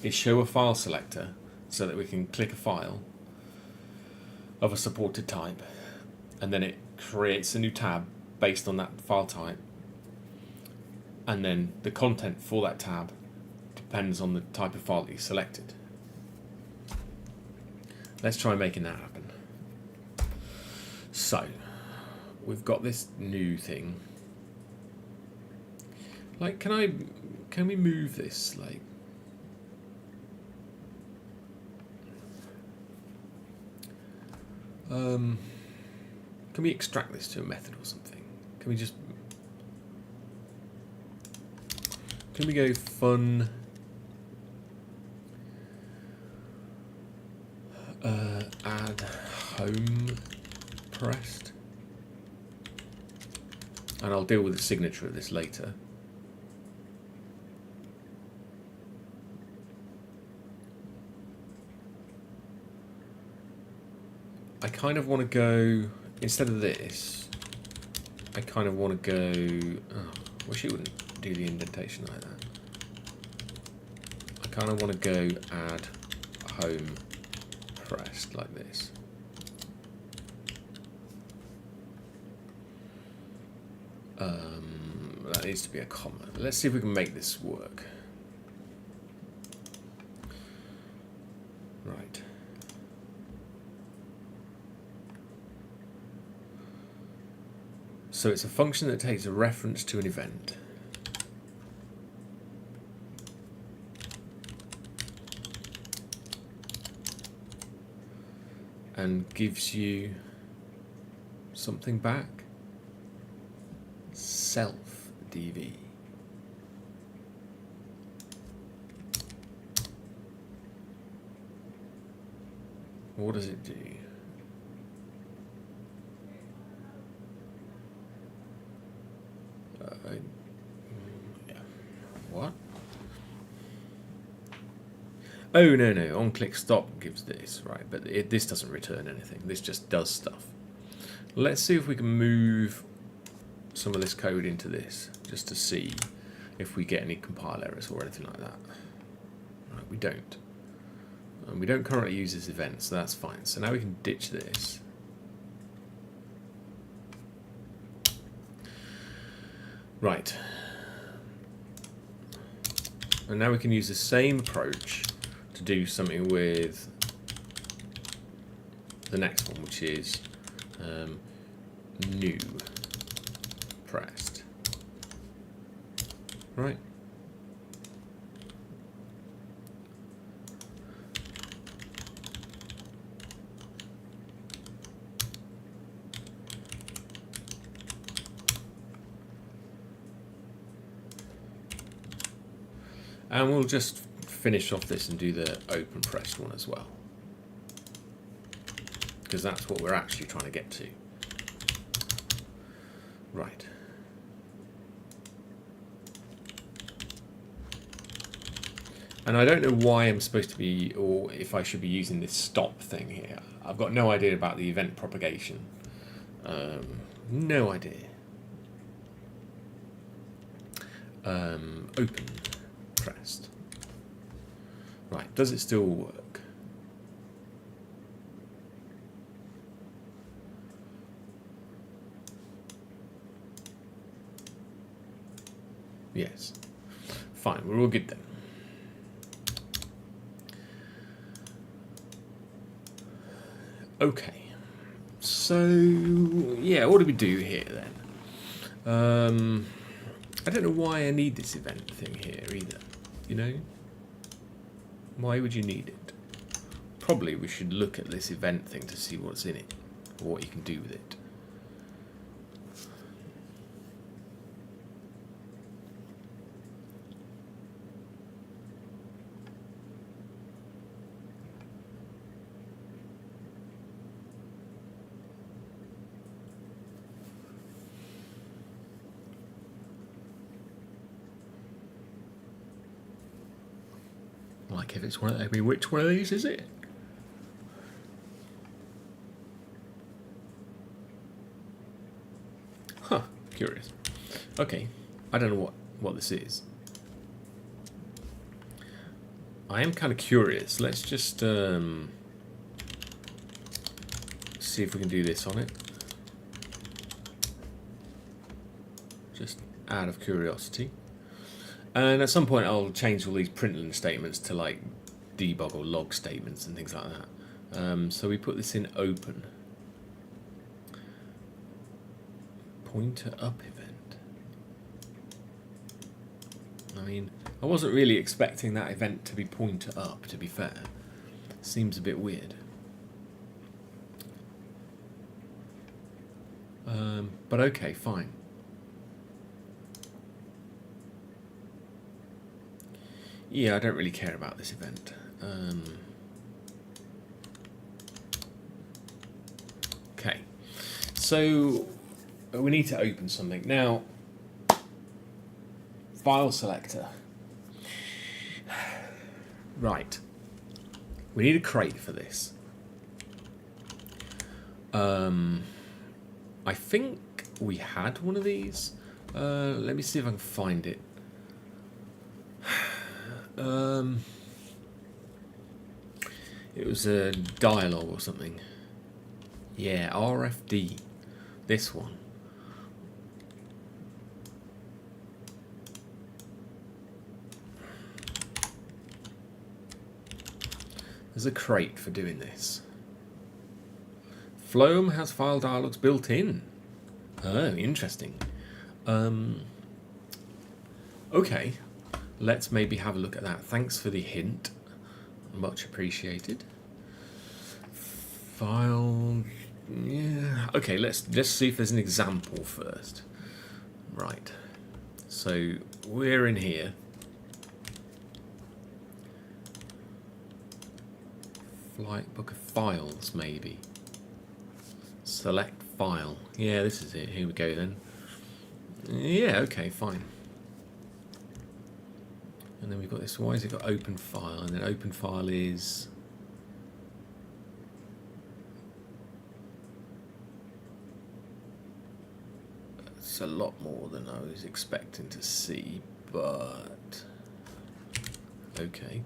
is show a file selector so that we can click a file of a supported type, and then it creates a new tab based on that file type, and then the content for that tab depends on the type of file that you selected. Let's try making that happen. So we've got this new thing. Like, can we move this, like, can we extract this to a method or something? Can we go fun add home pressed? And I'll deal with the signature of this later. I kind of want to go, instead of this, I kind of want to go, oh, wish it wouldn't do the indentation like that. I kind of want to go add home pressed like this. That needs to be a comma. Let's see if we can make this work. Right. So it's a function that takes a reference to an event. And gives you something back. Self DV. What does it do? Yeah. What? Oh, no. On click stop gives this, right? But this doesn't return anything. This just does stuff. Let's see if we can move some of this code into this, just to see if we get any compile errors or anything like that. Right, we don't. And we don't currently use this event, so that's fine. So now we can ditch this. Right. And now we can use the same approach to do something with the next one, which is new pressed. Right. And we'll just finish off this and do the open pressed one as well, because that's what we're actually trying to get to. Right. And I don't know why I'm supposed to be, or if I should be using this stop thing here. I've got no idea about the event propagation. No idea. Open pressed. Right, does it still work? Yes. Fine, we're all good then. Okay. So, yeah, what do we do here then? I don't know why I need this event thing here either, you know? Why would you need it? Probably we should look at this event thing to see what's in it, or what you can do with it. Like if it's one of, I mean, which one of these is it? Huh, curious. Okay, I don't know what this is. I am kind of curious. Let's just see if we can do this on it. Just out of curiosity. And at some point I'll change all these println statements to like debug or log statements and things like that. So we put this in open. Pointer up event. I mean, I wasn't really expecting that event to be pointer up, to be fair. Seems a bit weird. But okay, fine. Yeah, I don't really care about this event. Okay, so we need to open something. Now, file selector. Right. We need a crate for this. I think we had one of these. Let me see if I can find it. It was a dialogue or something. Yeah, RFD. This one. There's a crate for doing this. Floem has file dialogues built in. Oh, interesting. Okay, let's maybe have a look at that. Thanks for the hint. Much appreciated. File. Yeah. Okay, let's see if there's an example first. Right. So we're in here. Flight book of files, maybe. Select file. Yeah, this is it. Here we go then. Yeah, okay, fine. And then we've got this. Why has it got open file? And then open file is. It's a lot more than I was expecting to see, but okay.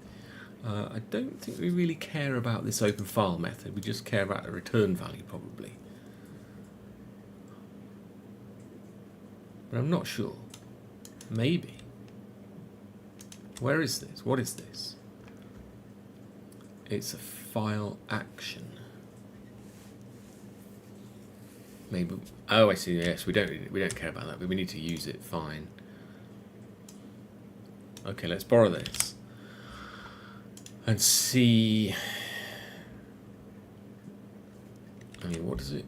I don't think we really care about this open file method. We just care about the return value, probably. But I'm not sure. Maybe. Where is this? What is this? It's a file action. Maybe. Oh, I see. Yes, we don't care about that, but we need to use it. Fine. Okay, let's borrow this and see. I mean, what does it?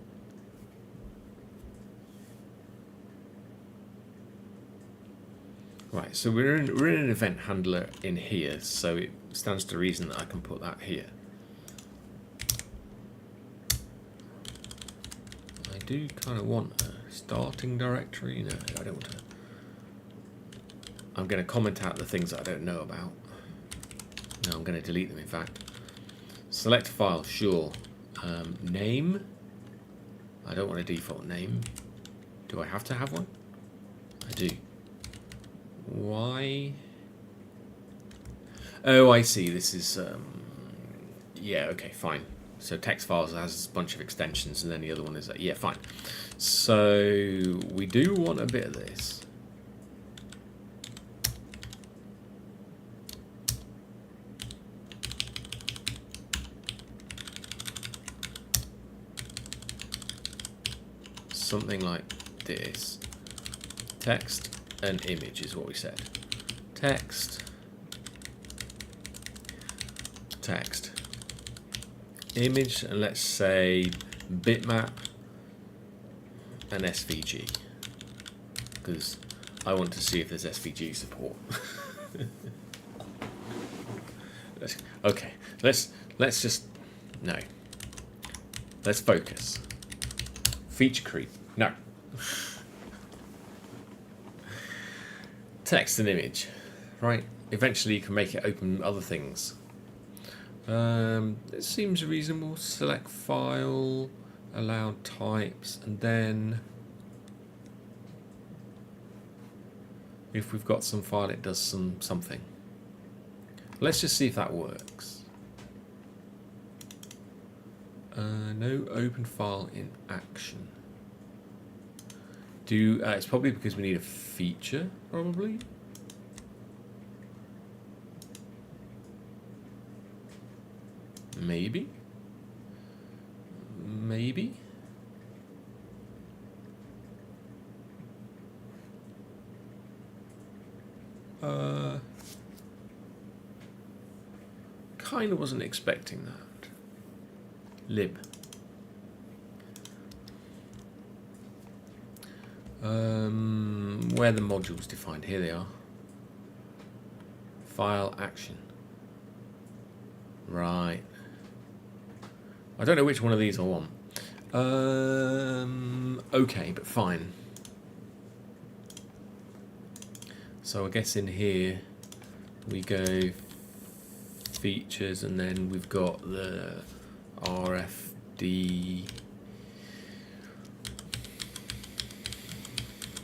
Right. So we're in an event handler in here, so it stands to reason that I can put that here. I do kind of want a starting directory. No, I don't want to. I'm going to comment out the things that I don't know about. No, I'm going to delete them, in fact. Select file, sure. Name. I don't want a default name. Do I have to have one? I do. Why? Oh, I see. This is... yeah, okay, fine. So text files has a bunch of extensions, and then the other one is... yeah, fine. So we do want a bit of this. Something like this. Text and image is what we said. Text. Text. Image, and let's say bitmap and SVG, because I want to see if there's SVG support. Okay, let's just no. Let's focus. Feature creep. No. Text and image. Right. Eventually you can make it open other things. It seems reasonable. Select file, allow types, and then if we've got some file, it does something. Let's just see if that works. No open file in action. It's probably because we need a feature, probably. Maybe. Maybe. Kind of wasn't expecting that. Lib. Where are the modules defined? Here they are. File action. Right. I don't know which one of these I want. Okay, but fine. So I guess in here we go features, and then we've got the RFD.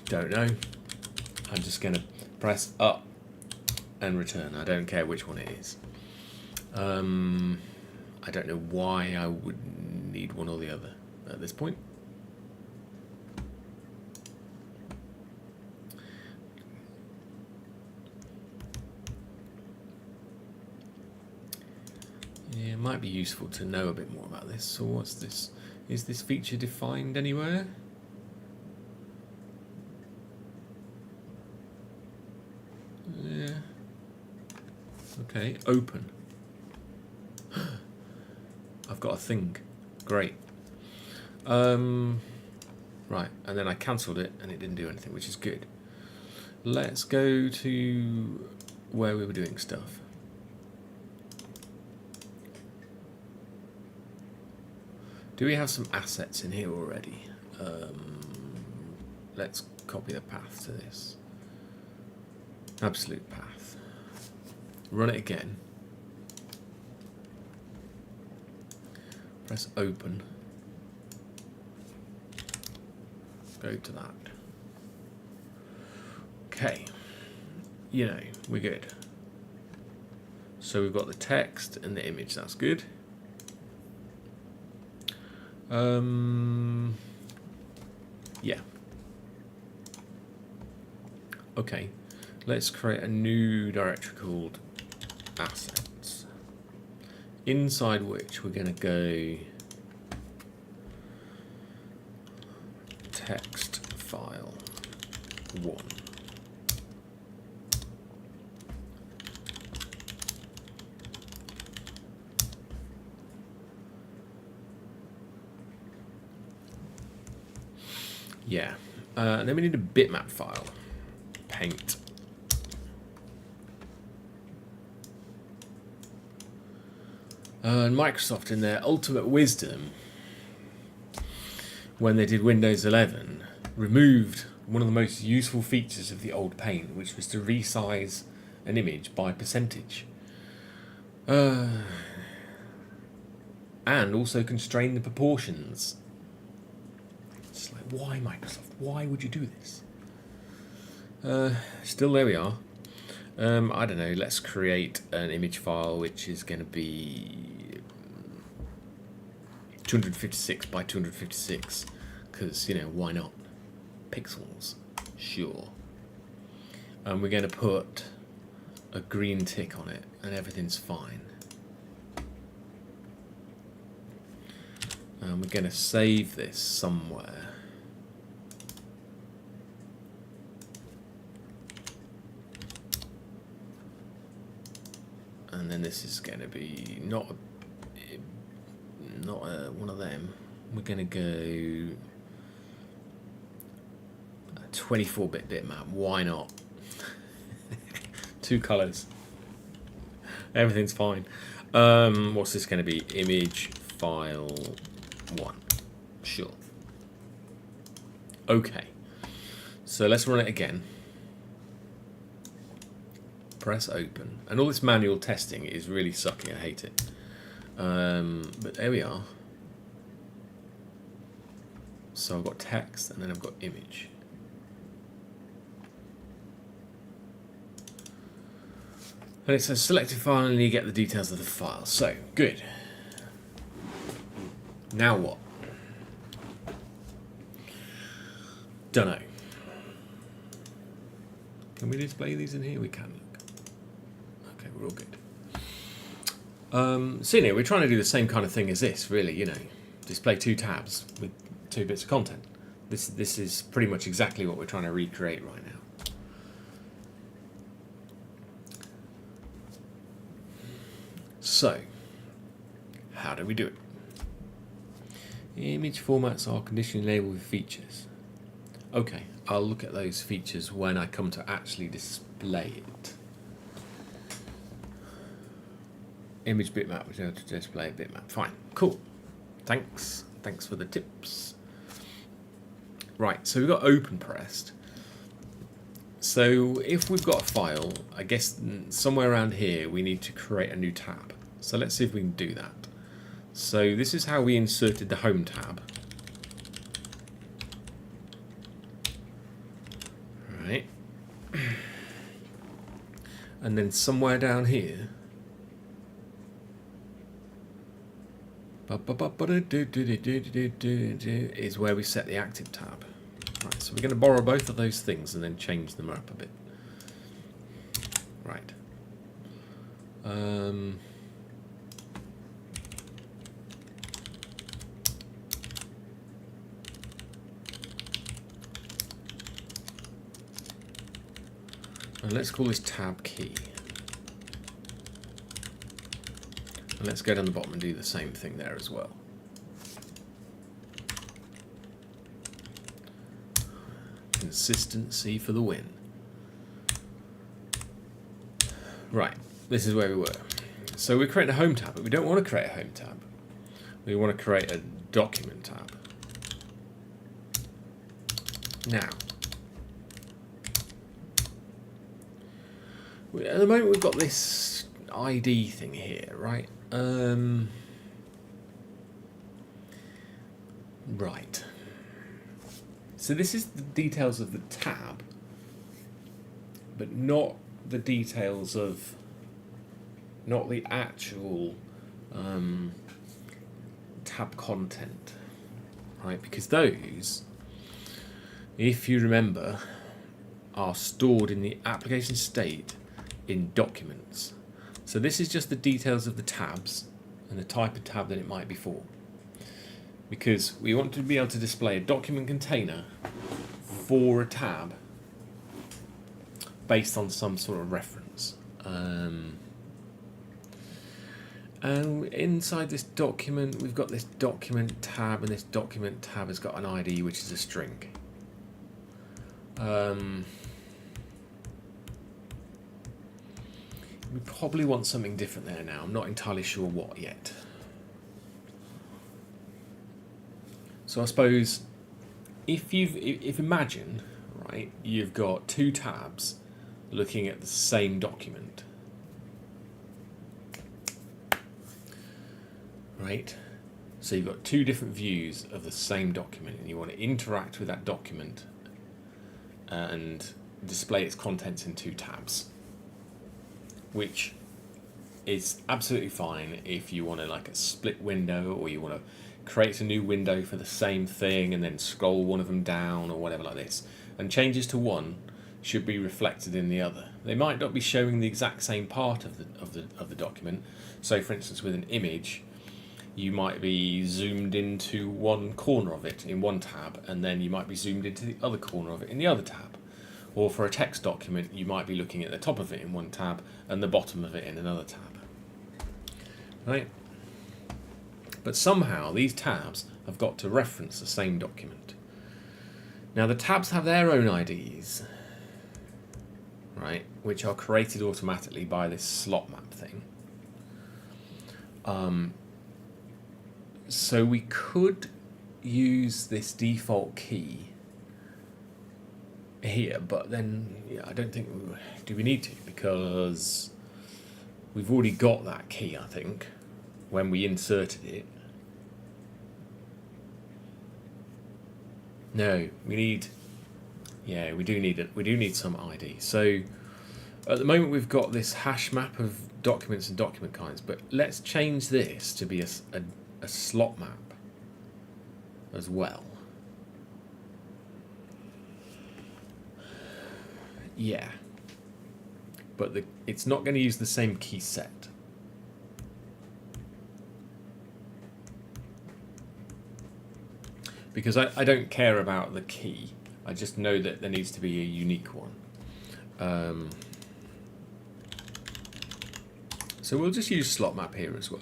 Don't know. I'm just going to press up and return. I don't care which one it is. I don't know why I would need one or the other at this point. Yeah, it might be useful to know a bit more about this. So what's this? Is this feature defined anywhere? Yeah. Okay, open. I've got a thing. Great. Right, and then I cancelled it and it didn't do anything, which is good. Let's go to where we were doing stuff. Do we have some assets in here already? Let's copy the path to this. Absolute path. Run it again. Press open. Go to that. Okay. You know, we're good. So we've got the text and the image, that's good. Yeah. Okay. Let's create a new directory called assets, inside which we're going to go text file 1. Yeah. And then we need a bitmap file. Paint. And Microsoft, in their ultimate wisdom, when they did Windows 11, removed one of the most useful features of the old Paint, which was to resize an image by percentage. And also constrain the proportions. It's like, why, Microsoft? Why would you do this? Still, there we are. I don't know, let's create an image file which is going to be 256 by 256, because, you know, why not? Pixels, sure. And we're going to put a green tick on it, and everything's fine. And we're going to save this somewhere. And then this is going to be not one of them. We're going to go 24-bit bitmap. Why not? 2 colors. Everything's fine. What's this going to be? Image file 1. Sure. Okay. So let's run it again. Press open, and all this manual testing is really sucky. I hate it. But there we are. So I've got text, and then I've got image. And it says select a file, and you get the details of the file. So good. Now what? Dunno. Can we display these in here? We can. Okay, we're all good. So, you know, we're trying to do the same kind of thing as this, really, you know. Display 2 tabs with 2 bits of content. This is pretty much exactly what we're trying to recreate right now. So, how do we do it? Image formats are conditionally labeled with features. Okay, I'll look at those features when I come to actually display it. Image bitmap, which is to display a bitmap. Fine, cool. Thanks for the tips. Right, so we've got open pressed. So if we've got a file, I guess somewhere around here we need to create a new tab. So let's see if we can do that. So this is how we inserted the home tab. Right. And then somewhere down here is where we set the active tab. Right, so we're going to borrow both of those things and then change them up a bit. Right. And let's call this tab key. And let's go down the bottom and do the same thing there as well. Consistency for the win. Right, this is where we were. So we're creating a home tab, but we don't want to create a home tab. We want to create a document tab. Now, at the moment we've got this ID thing here, right? Right. So this is the details of the tab, but not the details of, not the actual tab content, right? Because those, if you remember, are stored in the application state in documents. So this is just the details of the tabs and the type of tab that it might be for. Because we want to be able to display a document container for a tab based on some sort of reference. And inside this document, we've got this document tab, and this document tab has got an ID, which is a string. We probably want something different there now. I'm not entirely sure what yet. So I suppose if imagine, right, you've got two tabs looking at the same document, right? So you've got two different views of the same document, and you want to interact with that document and display its contents in two tabs, which is absolutely fine if you want to like a split window, or you want to create a new window for the same thing and then scroll one of them down or whatever like this. And changes to one should be reflected in the other. They might not be showing the exact same part of the document. So for instance, with an image, you might be zoomed into one corner of it in one tab, and then you might be zoomed into the other corner of it in the other tab. Or for a text document, you might be looking at the top of it in one tab and the bottom of it in another tab. Right? But somehow these tabs have got to reference the same document. Now the tabs have their own IDs, right, which are created automatically by this slot map thing. So we could use this default key here, but then I don't think do we need to, because we've already got that key, I think, when we inserted it. No, we need, yeah, we do need it. We do need some ID. So at the moment we've got this hash map of documents and document kinds, but let's change this to be a slot map as well. Yeah, but it's not going to use the same key set. Because I don't care about the key, I just know that there needs to be a unique one. So we'll just use slot map here as well.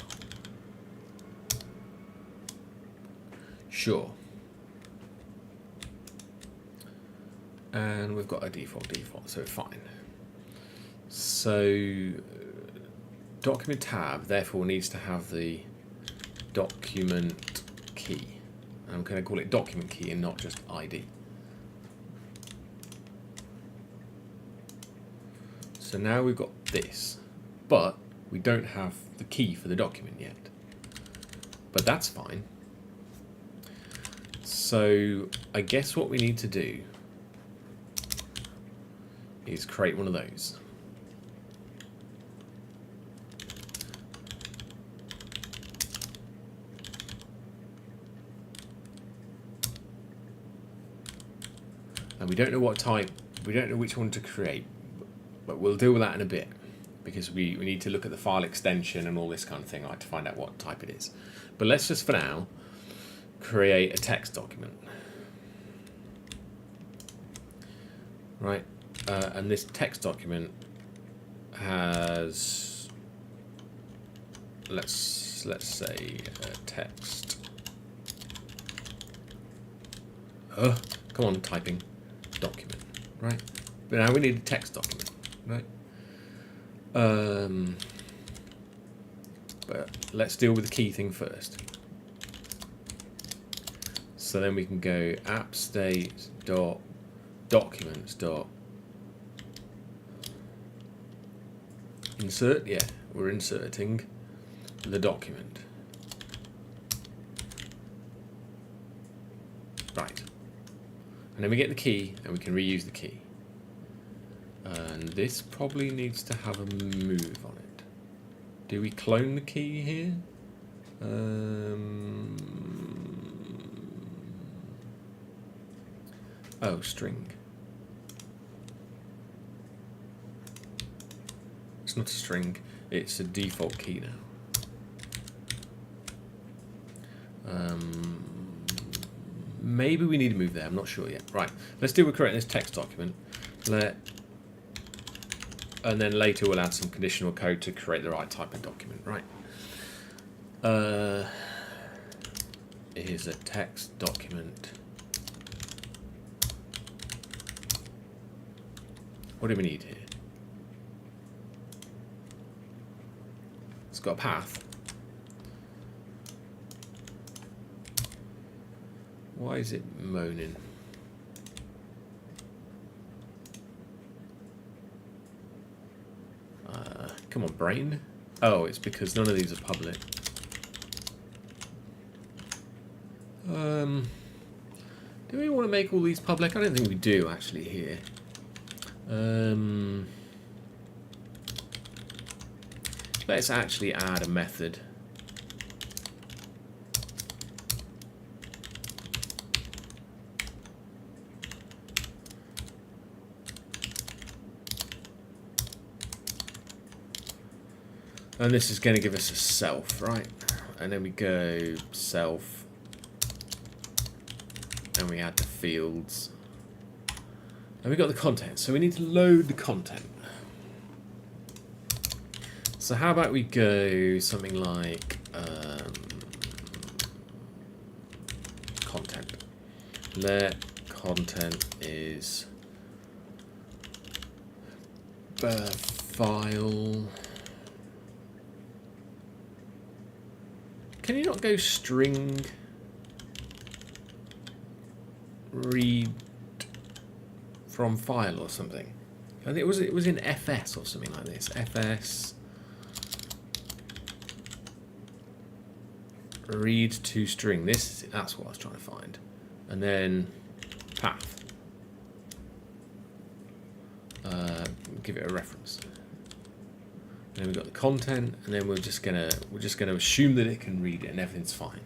Sure. And we've got a default, so fine. So document tab therefore needs to have the document key. I'm going to call it document key and not just ID. So now we've got this, but we don't have the key for the document yet. But that's fine. So I guess what we need to do is create one of those. And we don't know what type, we don't know which one to create, but we'll deal with that in a bit, because we need to look at the file extension and all this kind of thing, right, to find out what type it is. But let's just for now create a text document. Right, and this text document has, let's say text. Come on, typing document, right? But now we need a text document, right? But let's deal with the key thing first. So then we can go app state dot documents dot insert. Yeah, we're inserting the document. Right. And then we get the key and we can reuse the key. And this probably needs to have a move on it. Do we clone the key here? Oh, string. It's not a string, it's a default key now. Maybe we need to move there, I'm not sure yet. Right, let's deal with creating this text document. And then later we'll add some conditional code to create the right type of document, right? Here's a text document. What do we need here? It's got a path. Why is it moaning? Come on, brain. Oh, it's because none of these are public. Do we want to make all these public? I don't think we do actually here. Let's actually add a method. And this is going to give us a self, right? And then we go self, and we add the fields. And we've got the content, so we need to load the content. So how about we go something like content. Let content is file. Can you not go string read from file or something? I think it was in FS or something like this. FS read to string. That's what I was trying to find. And then path. Give it a reference. And then we've got the content, and then we're just gonna assume that it can read it and everything's fine.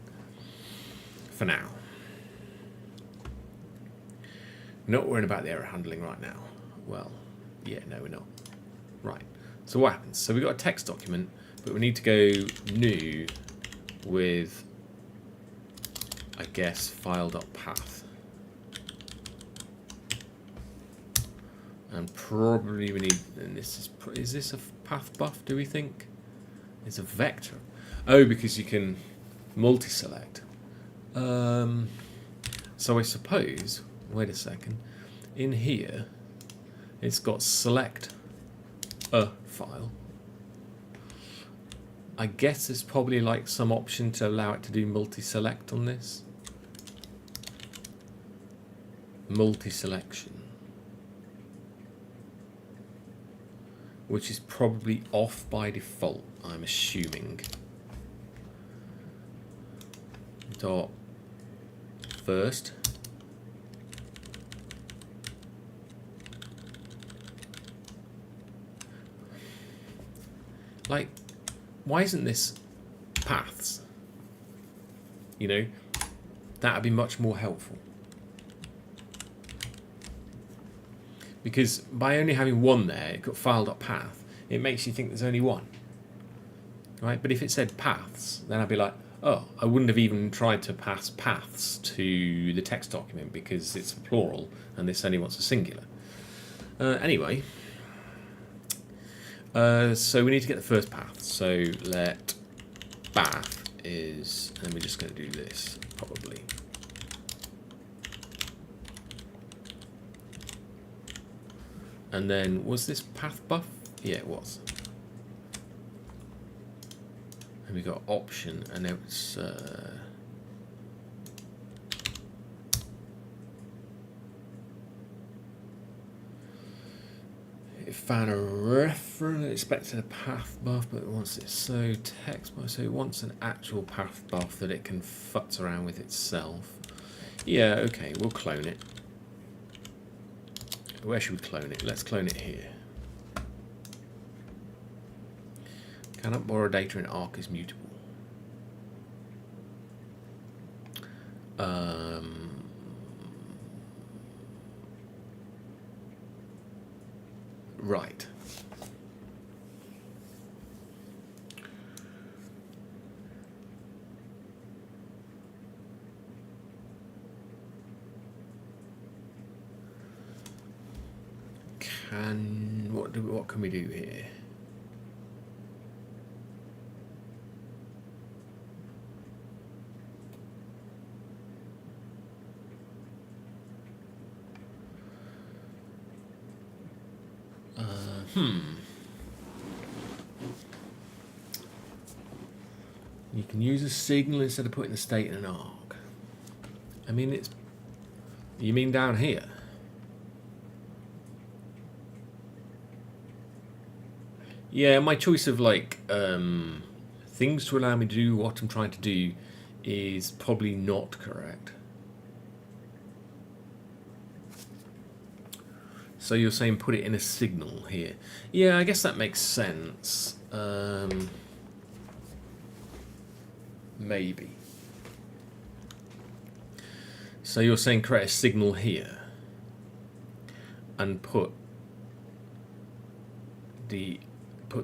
For now. We're not worrying about the error handling right now. Well, yeah, no we're not. Right. So what happens? So we've got a text document, but we need to go new with, I guess, file.path. And probably we need, and is this a path buff, do we think? It's a vector. Oh, because you can multi-select. So I suppose, wait a second, in here, it's got select a file. I guess there's probably like some option to allow it to do multi-select on this. Multi-selection. Which is probably off by default, I'm assuming. Dot first. Like, why isn't this paths? You know, that would be much more helpful. Because by only having one there, it got file.path, it makes you think there's only one. Right? But if it said paths, then I'd be like, oh, I wouldn't have even tried to pass paths to the text document because it's plural and this only wants a singular. Anyway, so we need to get the first path. So let path is, and we're just going to do this probably. And then was this path buff? Yeah, it was. And we got option, and it was. It found a reference, expected a path buff, but it wants it so text buff, so it wants an actual path buff that it can futz around with itself. Yeah, okay, we'll clone it. Where should we clone it? Let's clone it here. Cannot borrow data in arc is mutable. Right. What can we do here? You can use a signal instead of putting the state in an arc. I mean, it's. You mean down here? Yeah, my choice of like things to allow me to do what I'm trying to do is probably not correct. So you're saying put it in a signal here. Yeah, I guess that makes sense. Maybe. So you're saying create a signal here and put the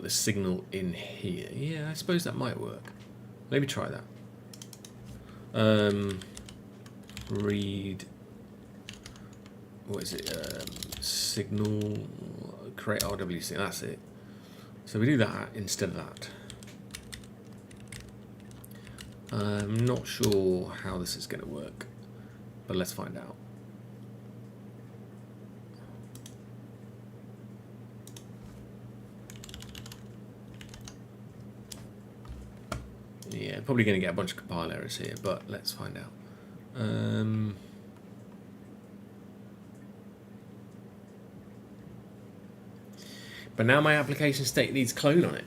signal in here. Yeah, I suppose that might work. Let me try that. Read. What is it? Signal. Create RWC. That's it. So we do that instead of that. I'm not sure how this is going to work, but let's find out. Yeah, probably going to get a bunch of compile errors here, but let's find out. But now my application state needs clone on it.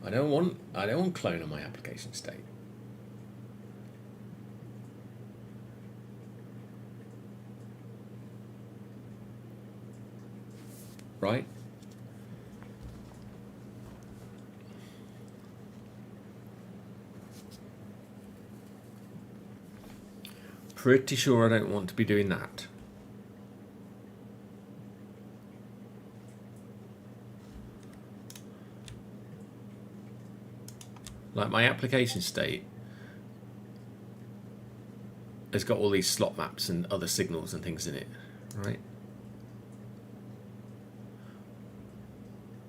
I don't want clone on my application state. Right? Pretty sure I don't want to be doing that. Like my application state has got all these slot maps and other signals and things in it, right?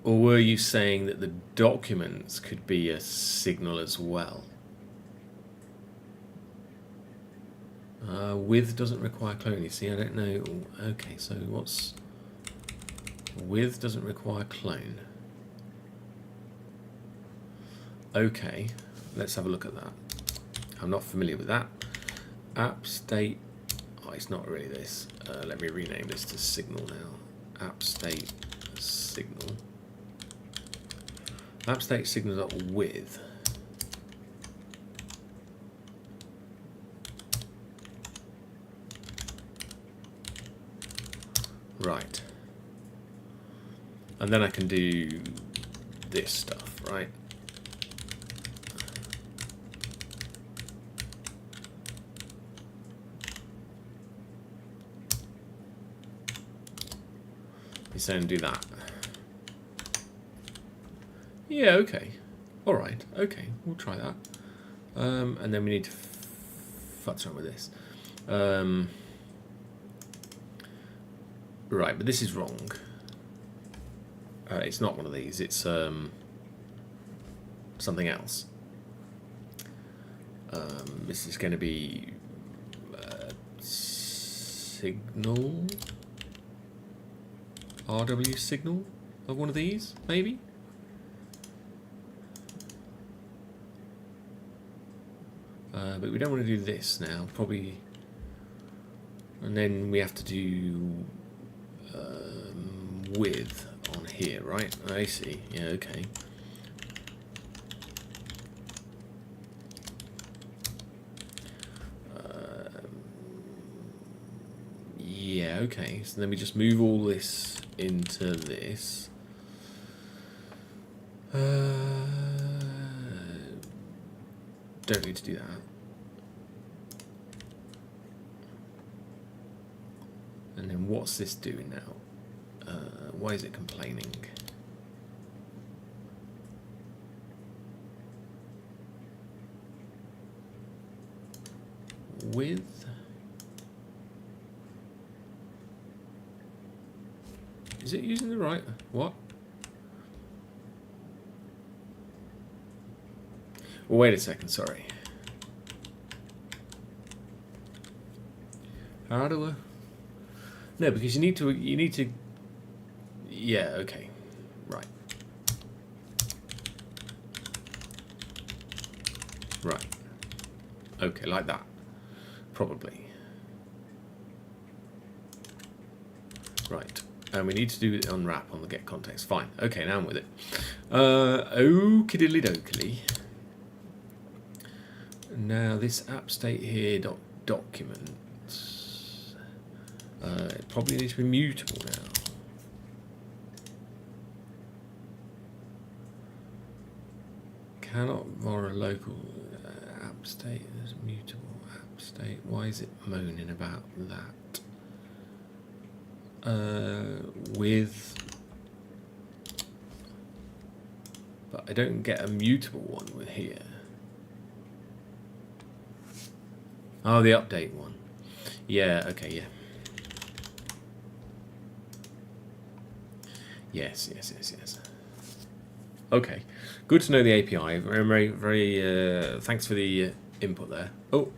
Or were you saying that the documents could be a signal as well? With doesn't require clone. You see, I don't know. Okay, so what's with doesn't require clone? Okay, let's have a look at that. I'm not familiar with that. App state. Oh, it's not really this. Let me rename this to signal now. App state signal. App state signal with. Right. And then I can do this stuff, right? You're saying do that. Yeah, okay. Alright, okay, we'll try that. And then we need to futz around with this. Right, but this is wrong. It's not one of these. It's something else. This is going to be signal, RW signal of one of these, maybe. But we don't want to do this now, probably. And then we have to do width on here, right? I see. Yeah, okay. Yeah, okay. So then we just move all this into this. Don't need to do that. And then what's this doing now? Why is it complaining? With? Is it using the right? What? Well, wait a second, sorry. How do I? No, because you need to, yeah, okay, right. Right. Okay, like that, probably. Right, and we need to do the unwrap on the get context. Fine, okay, now I'm with it. Okie diddly Now this app state here document. It probably needs to be mutable now. Cannot borrow local app state as mutable app state. Why is it moaning about that? With, but I don't get a mutable one with here. Oh, the update one. Yeah. Okay. Yeah. Yes. Okay, good to know the API. Very. Thanks for the input there. Oh,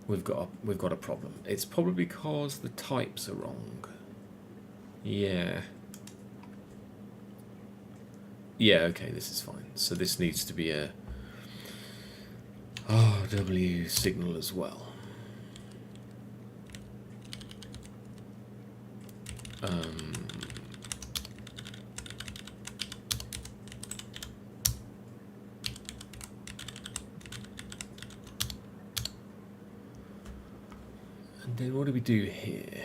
we've got a problem. It's probably because the types are wrong. Yeah. Yeah. Okay, this is fine. So this needs to be a RW signal as well. And then what do we do here?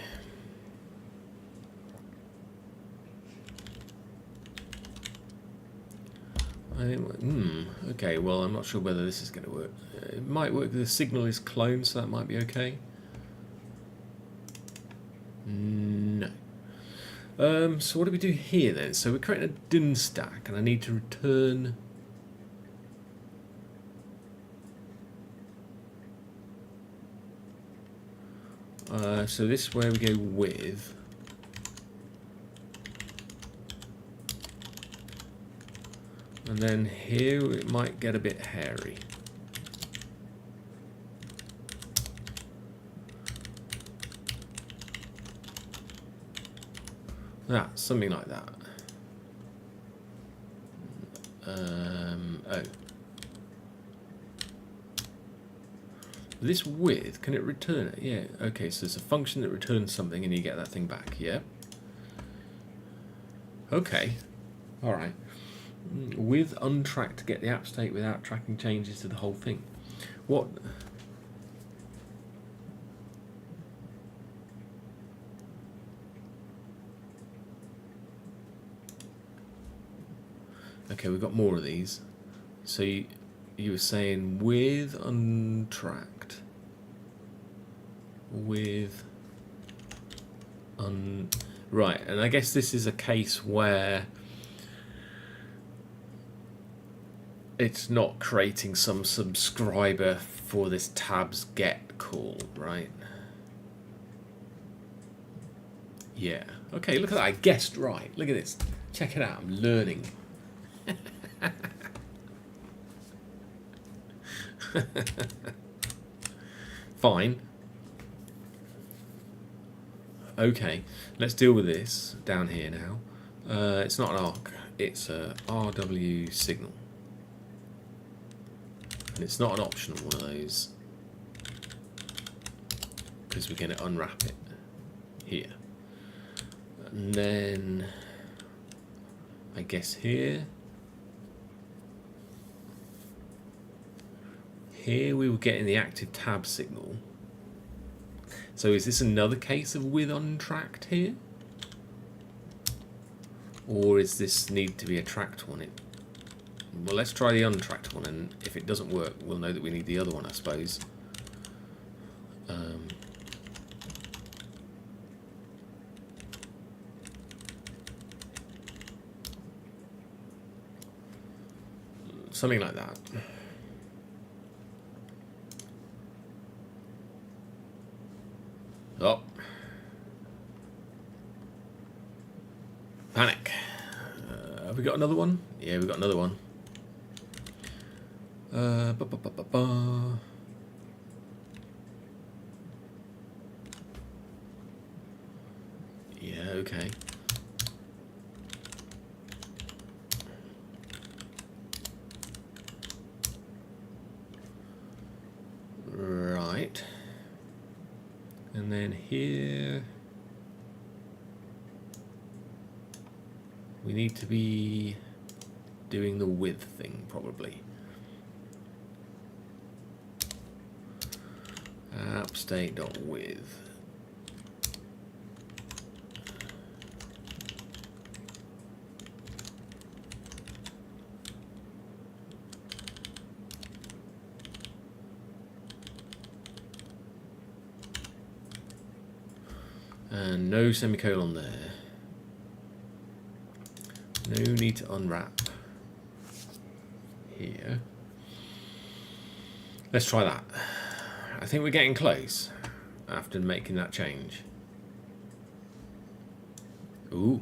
I think, okay, well, I'm not sure whether this is going to work. It might work. The signal is cloned, so that might be okay. No. So what do we do here then? So we're creating a dim stack, and I need to return. So this is where we go with. And then here it might get a bit hairy. Something like that. Oh. This width, can it return it? Yeah, okay, so it's a function that returns something and you get that thing back, yeah? Okay, alright. With untracked to get the app state without tracking changes to the whole thing. What? Okay, we've got more of these. So you were saying with untracked. With right, and I guess this is a case where it's not creating some subscriber for this tabs get call, right? Yeah. Okay, look at that. I guessed right. Look at this. Check it out. I'm learning. Fine. Okay, let's deal with this down here now. It's not an arc, it's a RW signal. And it's not an optional one of those, because we're going to unwrap it here. And then, I guess here we were getting the active tab signal. So is this another case of with untracked here? Or is this need to be a tracked one? Well, let's try the untracked one, and if it doesn't work, we'll know that we need the other one, I suppose. Something like that. Oh. Panic. Have we got another one? Yeah, we've got another one. Yeah, okay. Right. And then here we need to be doing the with thing, probably. Appstate.with. And no semicolon there. No need to unwrap here. Let's try that. I think we're getting close after making that change. Ooh.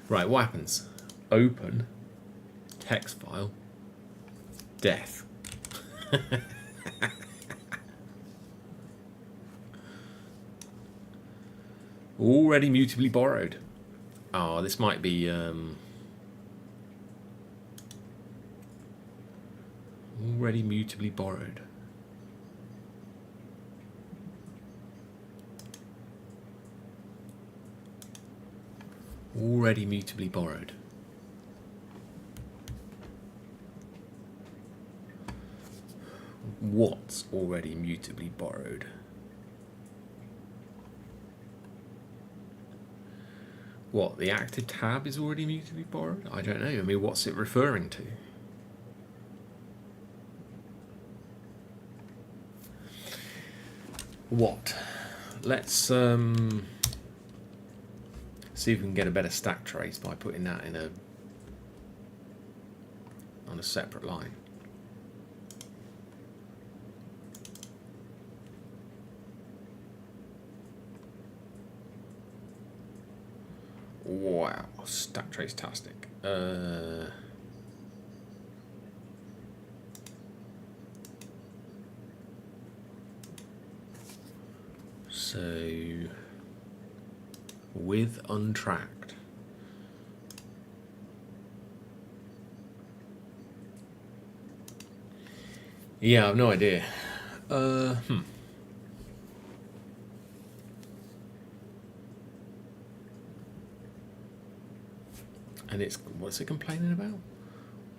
Right, what happens? Open text file. Death. Already mutably borrowed. Oh, this might be already mutably borrowed. Already mutably borrowed. What's already mutably borrowed? What, the active tab is already mutably borrowed? I don't know. I mean, what's it referring to? What? Let's see if we can get a better stack trace by putting that in on a separate line. Wow, stack trace tastic. So with untracked. Yeah, I've no idea. And it's, what's it complaining about?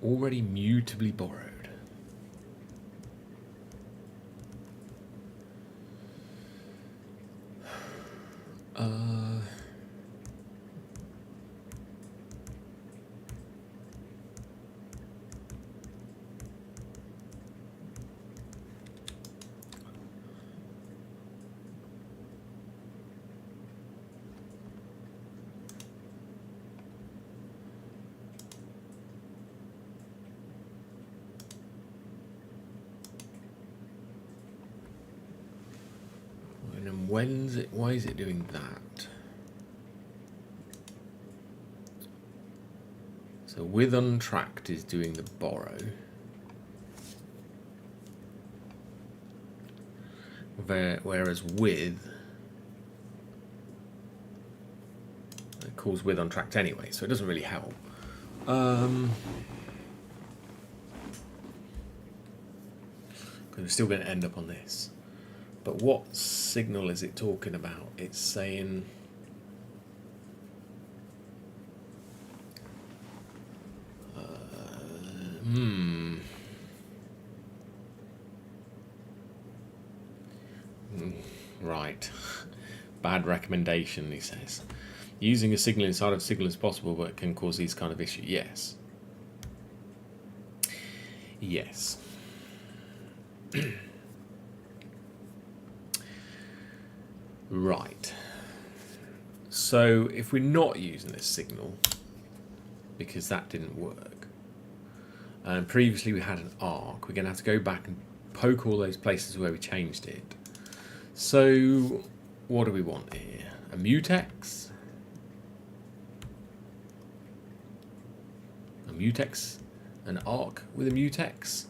Already mutably borrowed. Why is it doing that? So with untracked is doing the borrow. Whereas with, it calls with untracked anyway, so it doesn't really help. Because we're still going to end up on this. But what signal is it talking about? It's saying right. Bad recommendation, he says. Using a signal inside of a signal is possible, but it can cause these kind of issues. Yes. Yes. Right. So if we're not using this signal, because that didn't work, and previously we had an arc, we're going to have to go back and poke all those places where we changed it. So what do we want here? A mutex? A mutex? An arc with a mutex?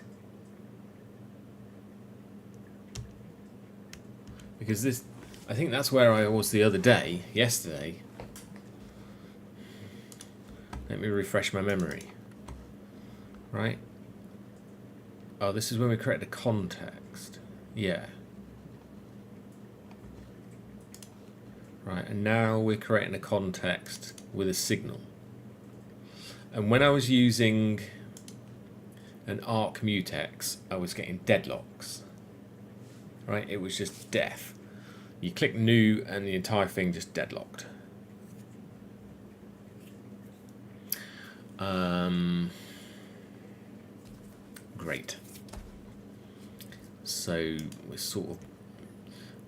Because this, I think that's where I was the other day, yesterday. Let me refresh my memory. Right? Oh, this is when we create a context. Yeah. Right, and now we're creating a context with a signal. And when I was using an arc mutex, I was getting deadlocks. Right, it was just death. You click new and the entire thing just deadlocked. Great. So we're sort of,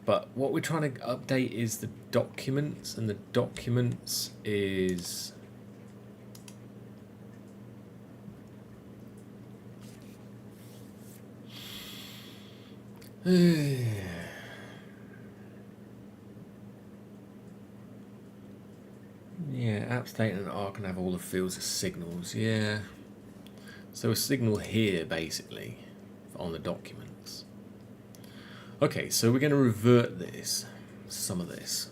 but what we're trying to update is the documents, and the documents is yeah, app state and arc can have all the fields as signals. Yeah. So a signal here, basically, on the documents. Okay, so we're going to revert this, some of this.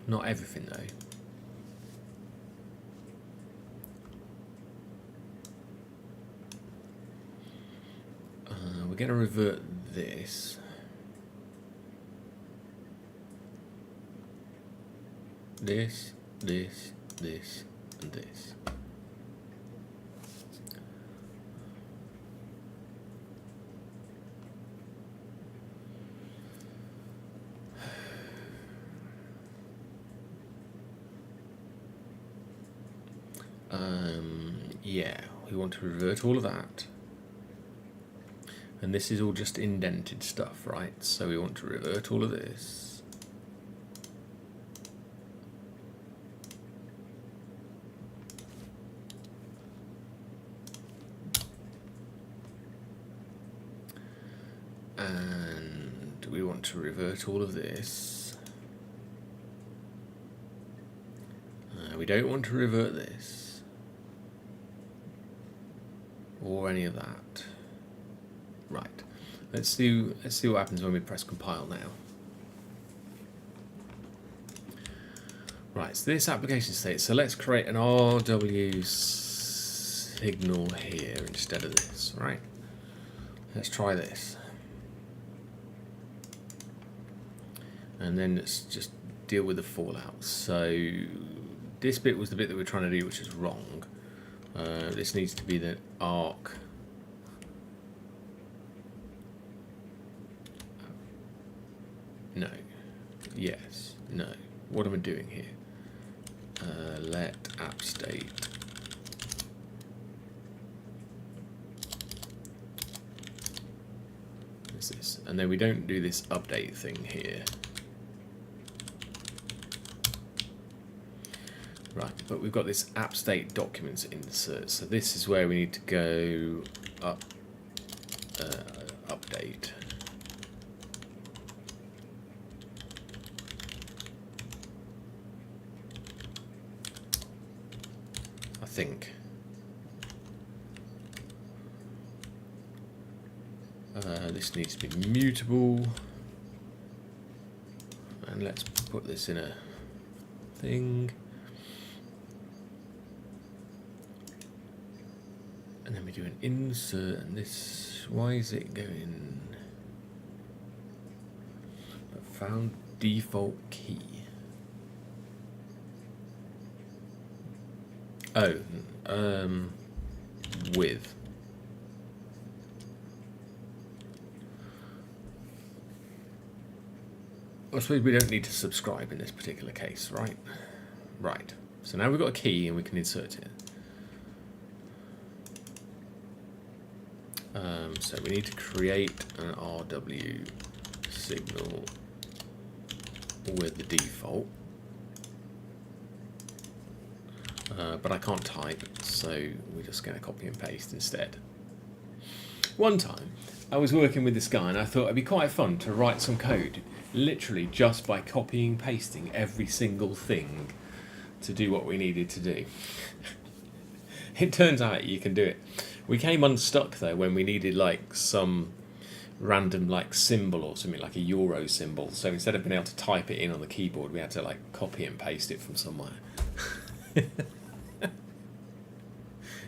Not everything, though. We're going to revert this. This, this, this, and this. Yeah, we want to revert all of that. And this is all just indented stuff, right? So we want to revert all of this. And we want to revert all of this. We don't want to revert this. Or any of that. Right. Let's see what happens when we press compile now. Right, so this application state. So let's create an RW signal here instead of this, right? Let's try this. And then let's just deal with the fallout. So this bit was the bit that we're trying to do, which is wrong. This needs to be the arc. No. Yes. No. What am I doing here? Let app state. What's this? And then we don't do this update thing here. Right, but we've got this app state documents insert, so this is where we need to go update. think. This needs to be mutable, and let's put this in a thing, and then we do an insert, and this, why is it going found default key? Oh, with. I suppose we don't need to subscribe in this particular case, right? Right. So now we've got a key and we can insert it. So we need to create an RW signal with the default. But I can't type, so we're just going to copy and paste instead. One time, I was working with this guy and I thought it'd be quite fun to write some code literally just by copying and pasting every single thing to do what we needed to do. It turns out you can do it. We came unstuck though when we needed like some random like symbol or something, like a euro symbol, so instead of being able to type it in on the keyboard we had to like copy and paste it from somewhere.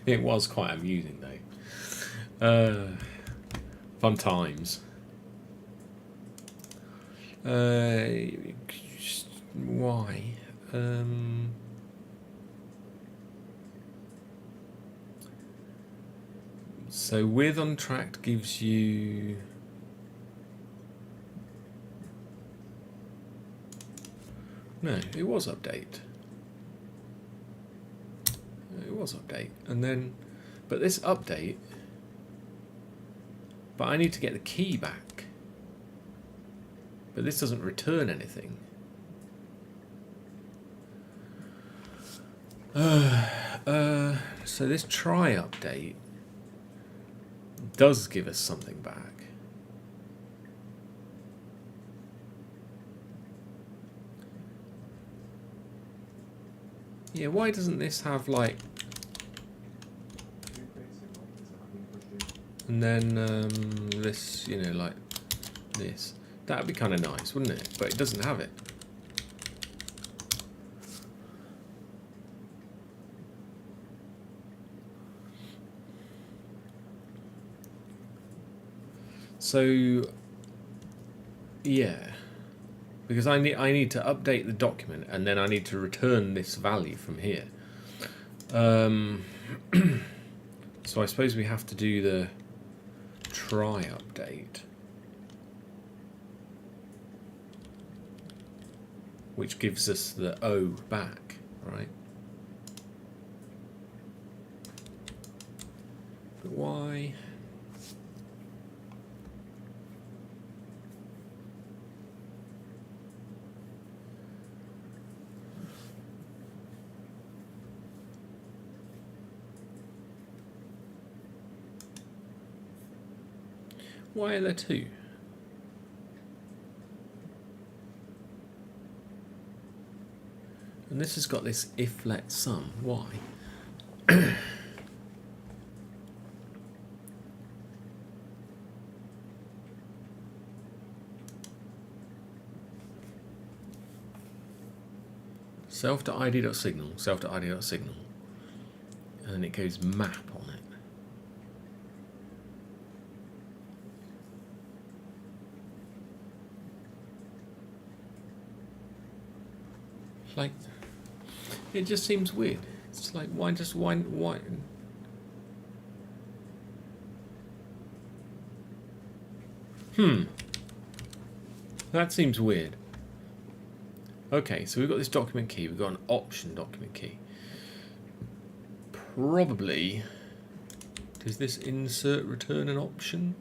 It was quite amusing though. Fun times. Why? So with untracked gives you no, it was update. It was update, and then, but this update, but I need to get the key back. But this doesn't return anything. So this try update does give us something back. Yeah, why doesn't this have like, and then this, you know, like this. That'd be kind of nice, wouldn't it? But it doesn't have it. So yeah, because I need to update the document and then I need to return this value from here. So I suppose we have to do the try update, which gives us the O back, right? But why? Why are there two? And this has got this if let sum. Why? self.id.signal, self.id.signal, and then it goes map on it. Like, it just seems weird. It's like, why? That seems weird. Okay, so we've got this document key, we've got an option document key. Probably, does this insert return an option?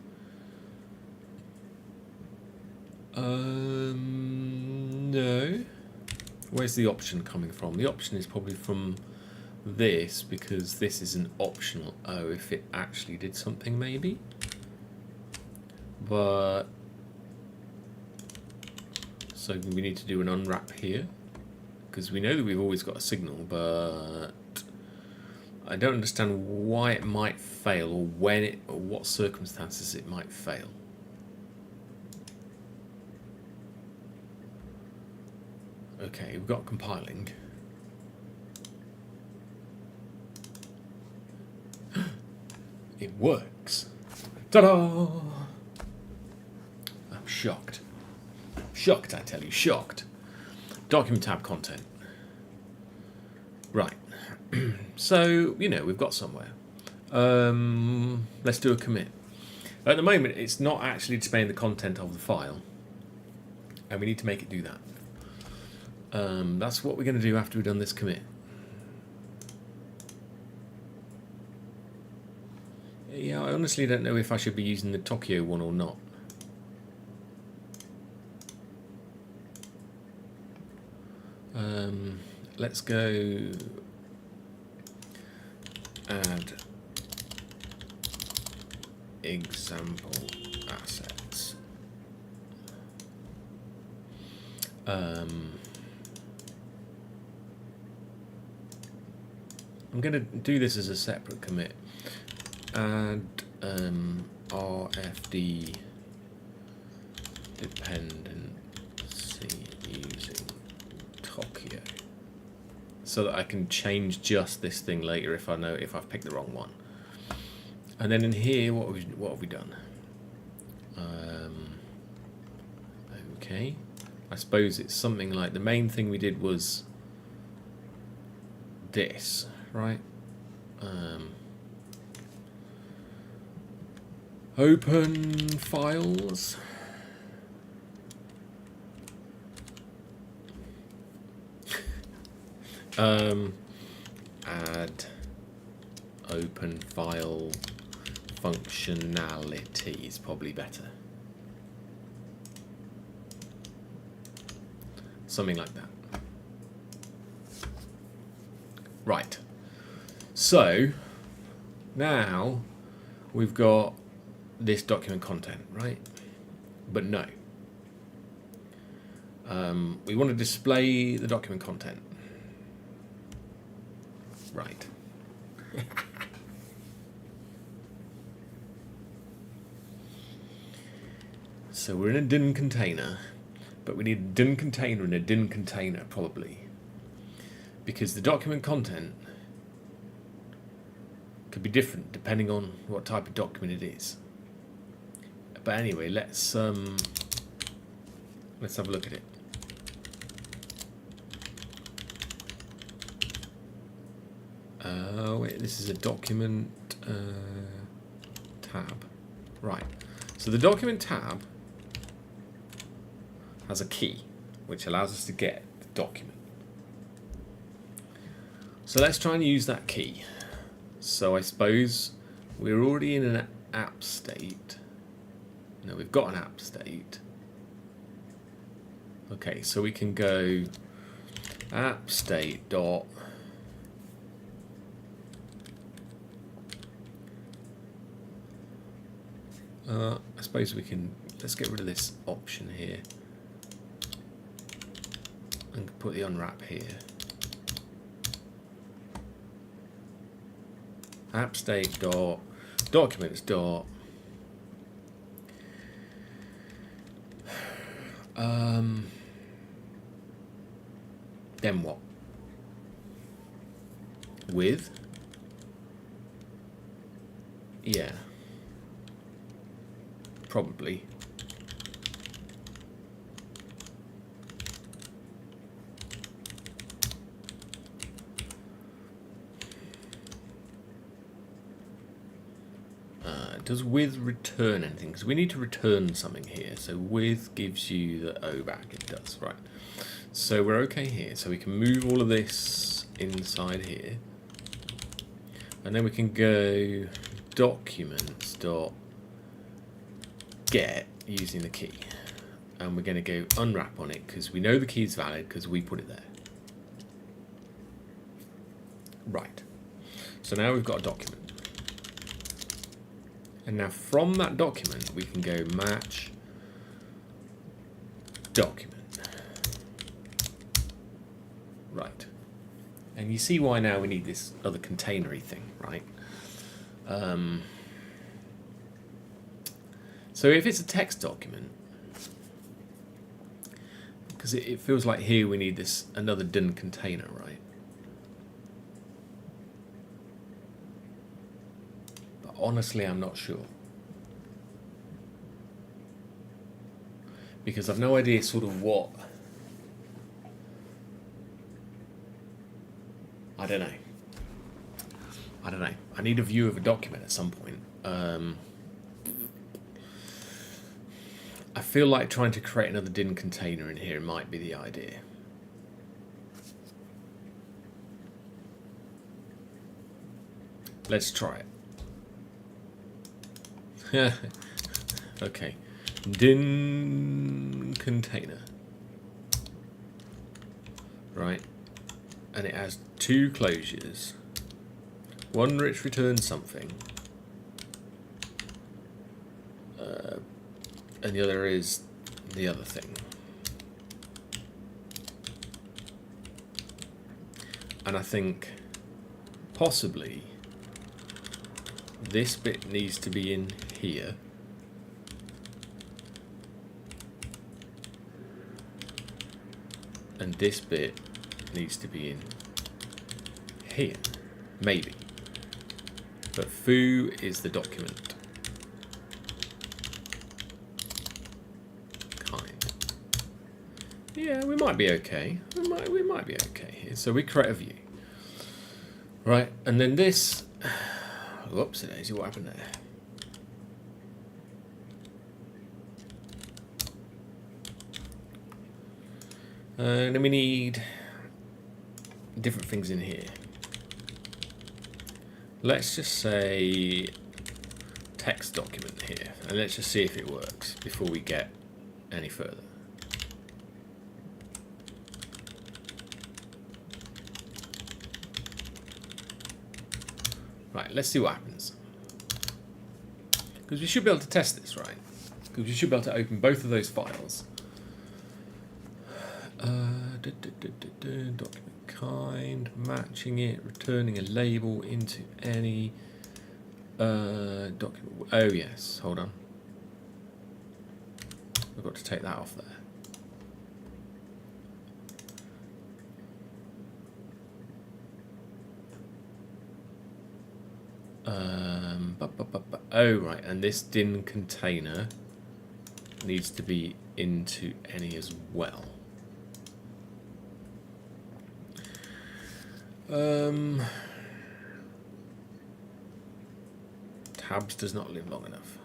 No. Where's the option coming from? The option is probably from this, because this is an optional O if it actually did something, maybe. But so we need to do an unwrap here, because we know that we've always got a signal, but I don't understand why it might fail, or when it, or what circumstances it might fail. Okay, we've got compiling. It works. Ta-da! I'm shocked. Shocked, I tell you, shocked. Document tab content. Right. So, you know, we've got somewhere. Let's do a commit. At the moment, it's not actually displaying the content of the file, and we need to make it do that. That's what we're going to do after we've done this commit. Yeah, I honestly don't know if I should be using the Tokyo one or not. Let's go add example assets. I'm going to do this as a separate commit. Add RFD dependency using Tokyo, so that I can change just this thing later if I know if I've picked the wrong one. And then in here, what have we done? Okay, I suppose it's something like the main thing we did was this, right? Open files. Add open file functionality is probably better. Something like that. Right. So now we've got this document content, right? But no. We want to display the document content. Right. So we're in a DIN container, but we need a DIN container and a DIN container probably, because the document content could be different depending on what type of document it is. But anyway, let's have a look at it. Wait, this is a document tab. Right. So the document tab has a key, which allows us to get the document. So let's try and use that key. So I suppose we're already in an app state. No, we've got an app state. Okay, so we can go app state dot I suppose we can, let's get rid of this option here and put the unwrap here. App state dot documents dot then what? With? Yeah. Probably. Does with return anything? Because we need to return something here. So with gives you the O back. It does, right. So we're okay here. So we can move all of this inside here. And then we can go documents dot get using the key. And we're going to go unwrap on it because we know the key is valid because we put it there. Right. So now we've got a document. And now from that document, we can go match document. Right. And you see why now we need this other containery thing, right? So if it's a text document, because it feels like here we need this another done container, right? But honestly, I'm not sure. Because I've no idea sort of what... I don't know. I need a view of a document at some point. I feel like trying to create another DIN container in here might be the idea. Let's try it. Okay. DIN container. Right. And it has two closures. One which returns something. And the other is the other thing. And I think possibly this bit needs to be in here. And this bit needs to be in here. Maybe. But foo is the document. Yeah, we might be okay. We might be okay here. So we create a view. Right, and then this... Whoops, daisy, what happened there? And then we need different things in here. Let's just say text document here. And let's just see if it works before we get any further. Right, let's see what happens. Because we should be able to test this, right? Because we should be able to open both of those files. Document kind, matching it, returning a label into any document. Oh yes, hold on. I've got to take that off there. Oh right, and this DIN container needs to be into any as well. Tabs does not live long enough.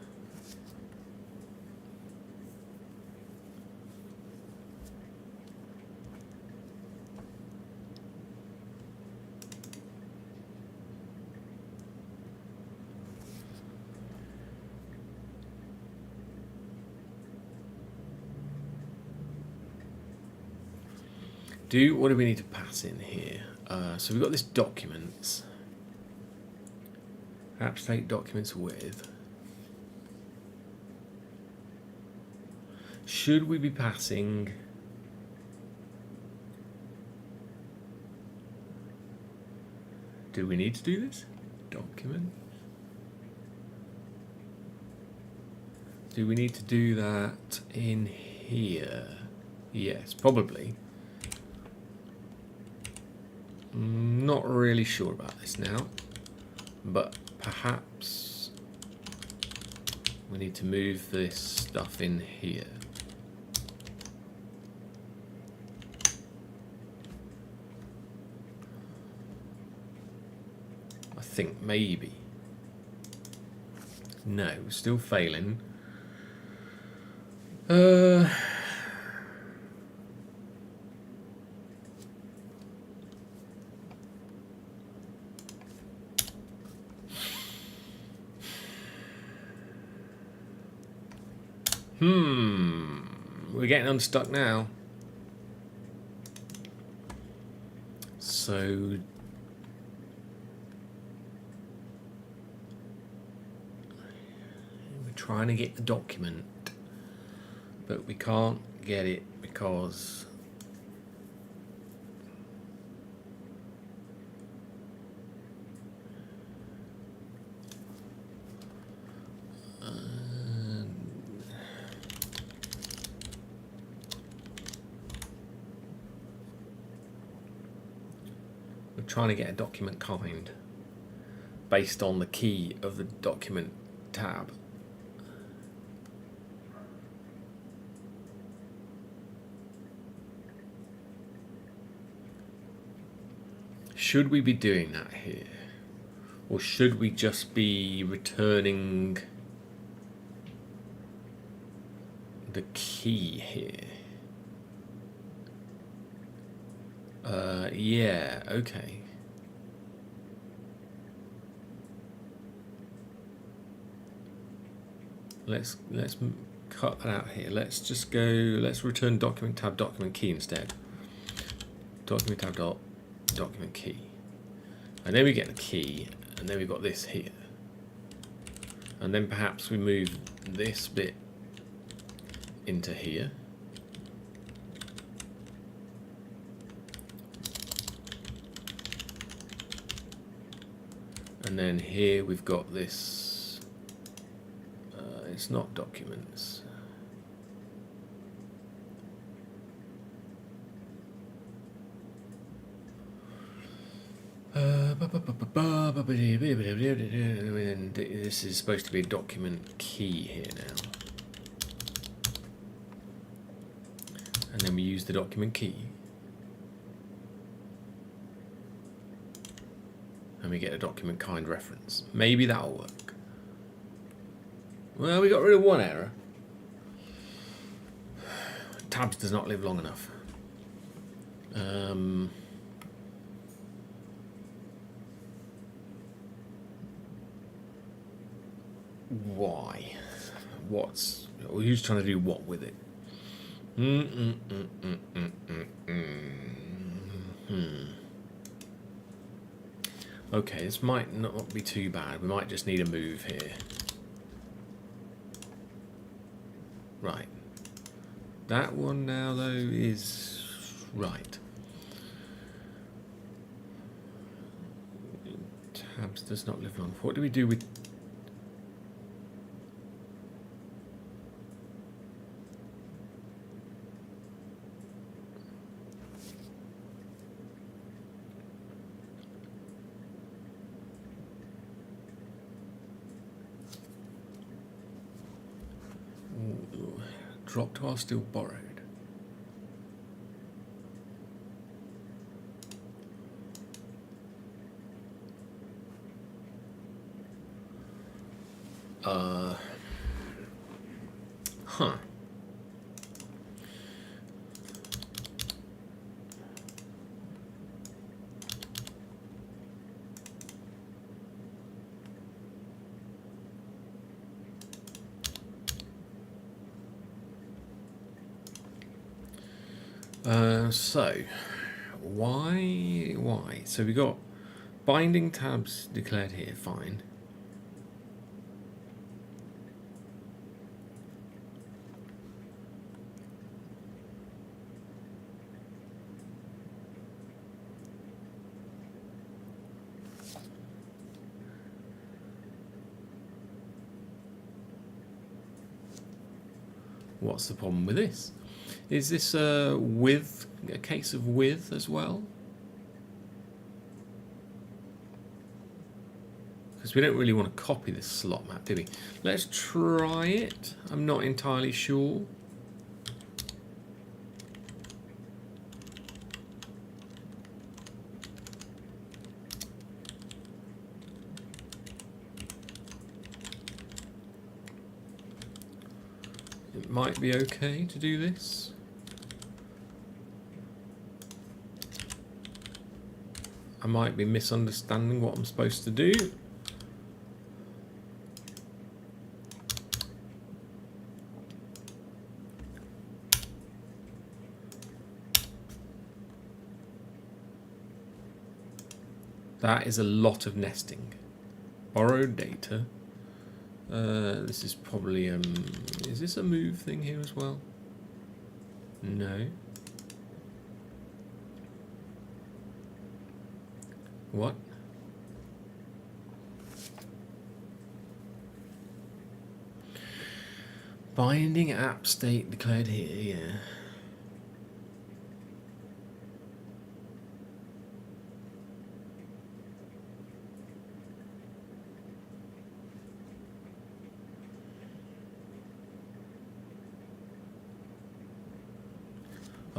What do we need to pass in here? So we've got this documents. Perhaps take documents with. Should we be passing? Do we need to do this? Document. Do we need to do that in here? Yes, probably. Not really sure about this now, but perhaps we need to move this stuff in here. I think maybe. No, still failing. We're getting unstuck now. So we're trying to get the document, but we can't get it because We're trying to get a document kind based on the key of the document tab. Should we be doing that here? Or should we just be returning the key here? Yeah, okay. Let's cut that out here. Let's just go, let's return document tab document key instead. Document tab dot document key. And then we get the key, and then we've got this here. And then perhaps we move this bit into here. And then here we've got this, it's not documents. This is supposed to be a document key here now. And then we use the document key. And we get a document kind reference. Maybe that'll work. Well, we got rid of one error. Tabs does not live long enough. Why? Who's trying to do what with it? Okay, this might not be too bad. We might just need a move here. Right. That one now, though, is right. Tabs does not live long. What do we do with... Dropped while still borrowed. Huh. So, why? So we got binding tabs declared here, fine. What's the problem with this? Is this a case of with as well? Because we don't really want to copy this slot map, do we? Let's try it. I'm not entirely sure. It might be okay to do this. I might be misunderstanding what I'm supposed to do. That is a lot of nesting. Borrowed data. This is probably, is this a move thing here as well? No. What? Binding app state declared here, yeah.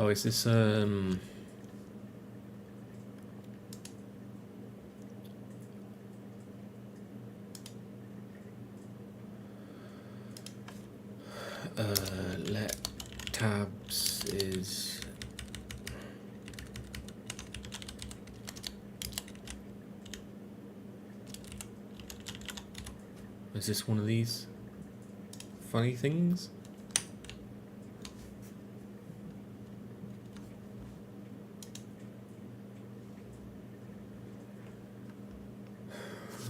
Oh, is this let tabs is this one of these funny things?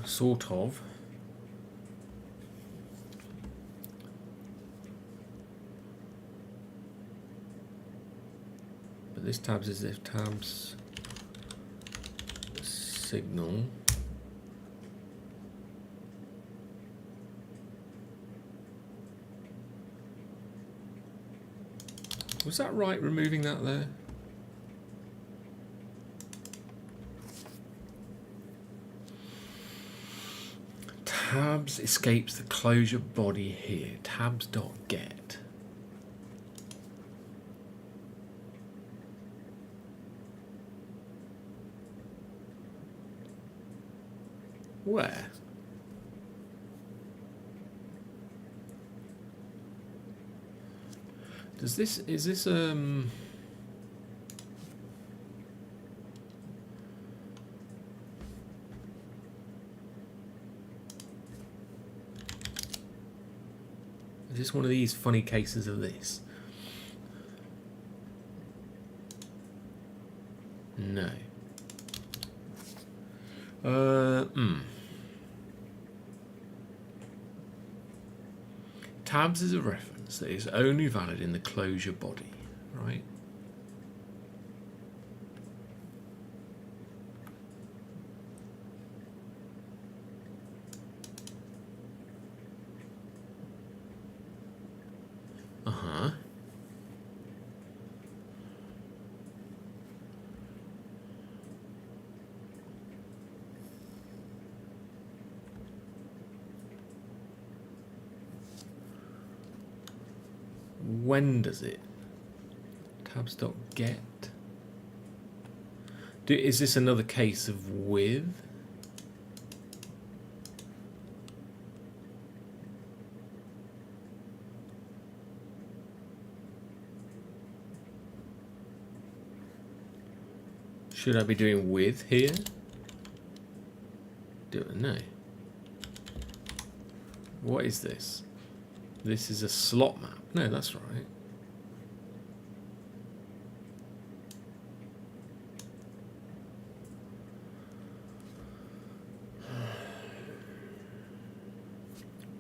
Sort of. But this tabs is if tabs signal. Was that right, removing that there? Tabs escapes the closure body here. Tabs.get. Where? Does this, is this is this one of these funny cases of this? No. Tabs is a reference that is only valid in the closure body, right? When does it? Tabs.get. Is this another case of with? Should I be doing with here? No. What is this? This is a slot map. No, that's right.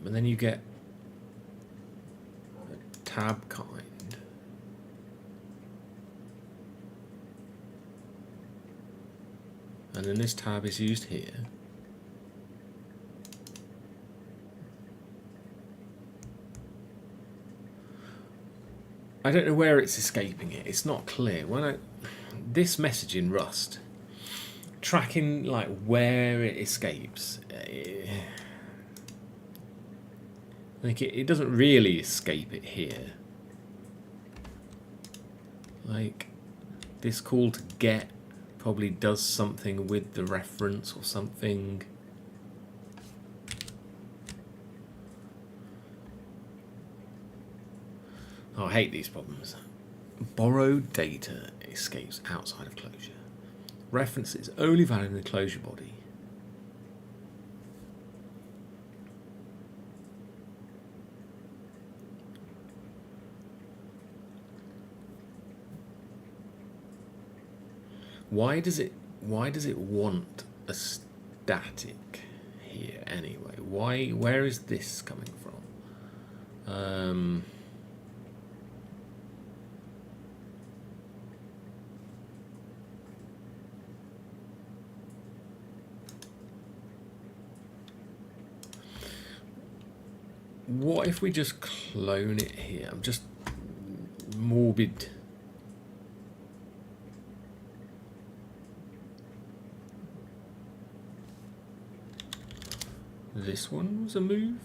But then you get a tab kind. And then this tab is used here. I don't know where it's escaping it. It's not clear. This message in Rust, tracking like where it escapes, I think it doesn't really escape it here. Like this call to get probably does something with the reference or something. Oh, I hate these problems. Borrowed data escapes outside of closure. Reference is only valid in the closure body. Why does it want a static here anyway? Where is this coming from? What if we just clone it here? I'm just morbid. This one was a move.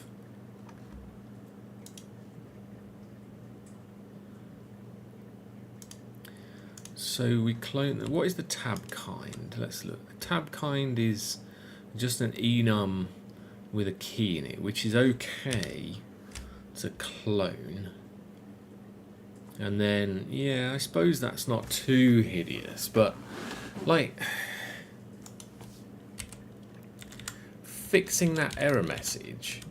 So we clone. What is the tab kind? Let's look. The tab kind is just an enum with a key in it, which is okay to clone. And then, yeah, I suppose that's not too hideous, but like fixing that error message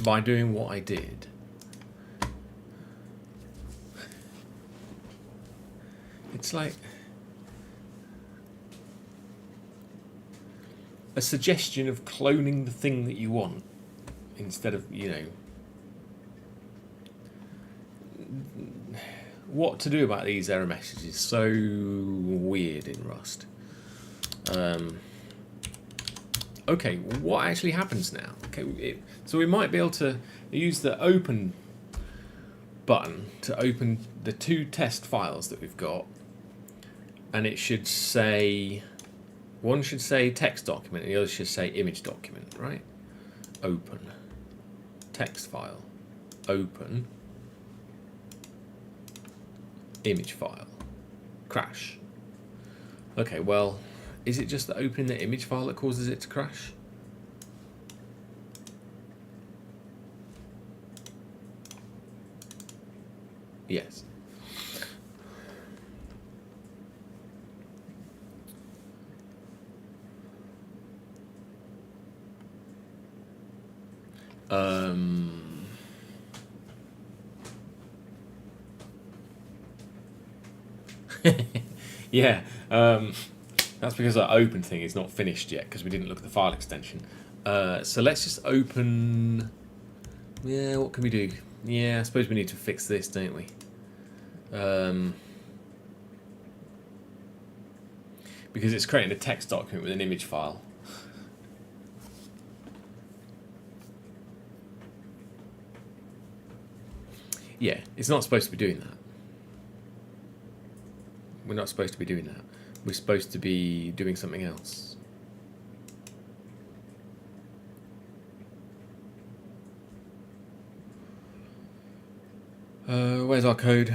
by doing what I did. It's like a suggestion of cloning the thing that you want instead of, you know, what to do about these error messages is so weird in Rust. Okay, what actually happens now? Okay, so we might be able to use the open button to open the two test files that we've got, and it should say, one should say text document and the other should say image document, right? Open, text file, open, image file, crash. Okay, well, is it just the opening the image file that causes it to crash? Yes. Yeah, that's because our open thing is not finished yet because we didn't look at the file extension. So let's just open. Yeah, what can we do? Yeah, I suppose we need to fix this, don't we? Because it's creating a text document with an image file. Yeah, it's not supposed to be doing that. We're not supposed to be doing that. We're supposed to be doing something else. Where's our code?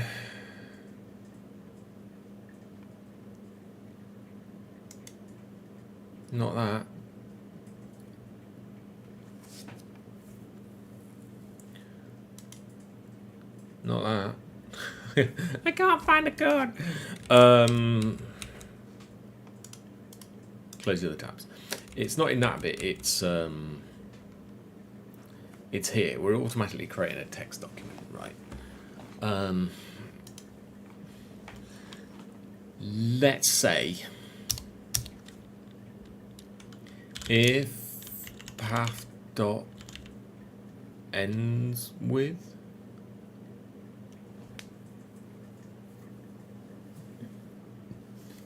Not that. Not that. I can't find the code. Close the other tabs. It's not in that bit. It's here. We're automatically creating a text document, right? Let's say if path dot ends with.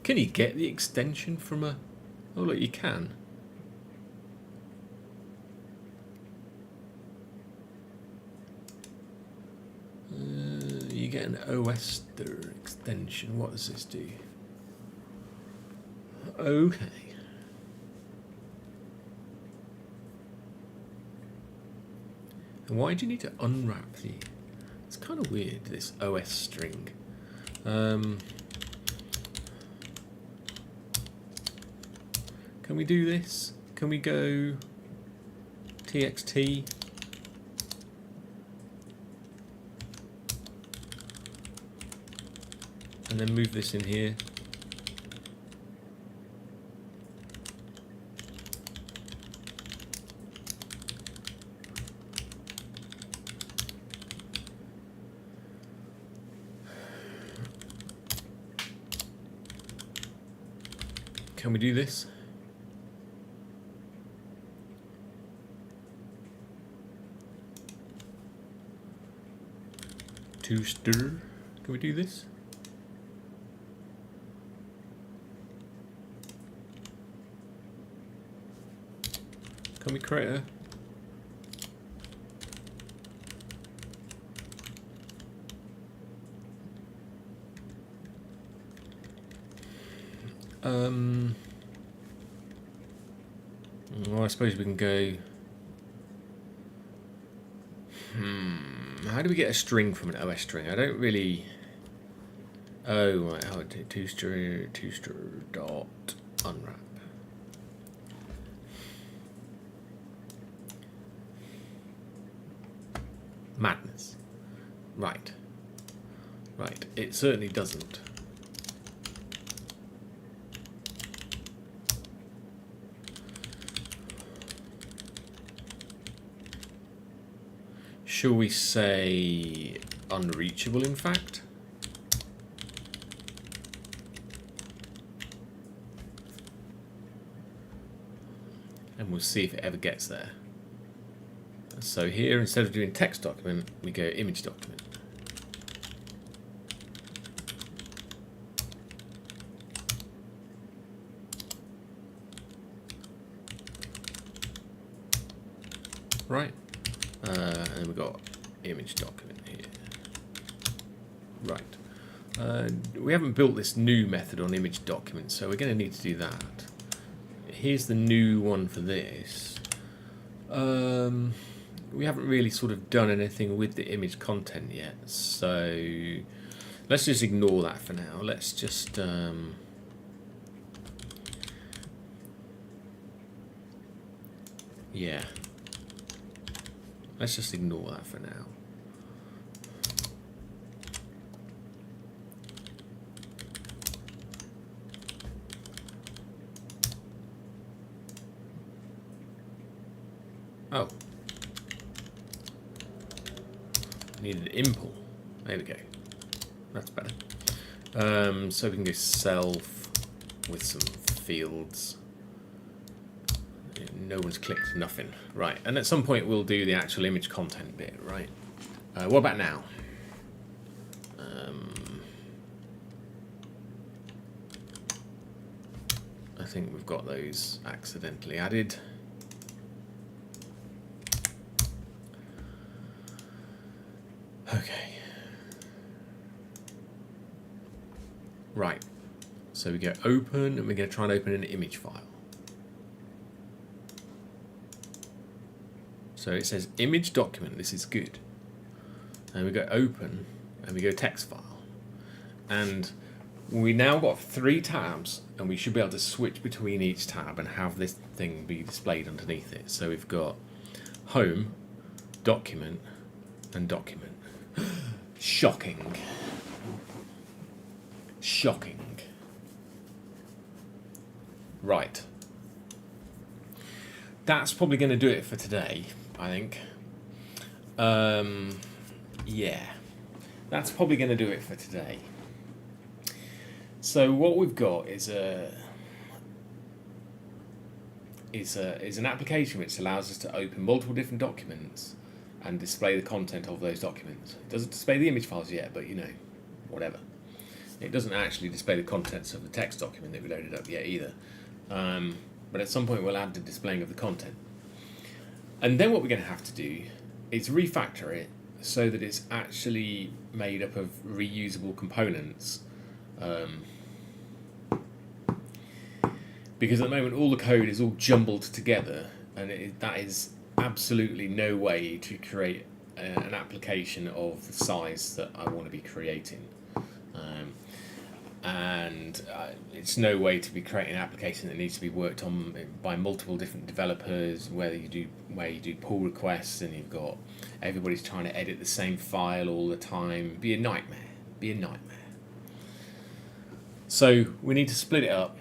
Can you get the extension from a... Oh, look, you can. You get an OSter extension. What does this do? Okay. And why do you need to unwrap the... It's kind of weird, this OS string. Can we do this? Can we go txt? And then move this in here. Can we do this? To stir. Can we do this? Can we create a... Well, I suppose we can go... How do we get a string from an OS string? I don't really Oh, right. Oh, toStr dot unwrap. Madness. Right. Right. It certainly doesn't. Shall we say unreachable, in fact? And we'll see if it ever gets there. So here, instead of doing text document, we go image document. Right. And we've got image document here. Right. We haven't built this new method on image document, so we're going to need to do that. Here's the new one for this. We haven't really sort of done anything with the image content yet, so let's just ignore that for now. Let's just yeah, let's just ignore that for now. Oh, needed import. There we go. That's better. So we can go self with some fields. No one's clicked, nothing. Right, and at some point we'll do the actual image content bit, right? What about now? I think we've got those accidentally added. Okay. Right. So we go open, and we're going to try and open an image file. So it says image document. This is good. And we go open, and we go text file. And we now got 3 tabs, and we should be able to switch between each tab and have this thing be displayed underneath it. So we've got home, document, and document. Shocking. Shocking. Right. That's probably going to do it for today, I think. Yeah. That's probably going to do it for today. So what we've got is an application which allows us to open multiple different documents and display the content of those documents. It doesn't display the image files yet, but you know, whatever. It doesn't actually display the contents of the text document that we loaded up yet either. But at some point we'll add the displaying of the content. And then what we're going to have to do is refactor it so that it's actually made up of reusable components. Because at the moment all the code is all jumbled together, and that is absolutely no way to create an application of the size that I want to be creating. It's no way to be creating an application that needs to be worked on by multiple different developers, where you do pull requests and you've got everybody's trying to edit the same file all the time. Be a nightmare. So we need to split it up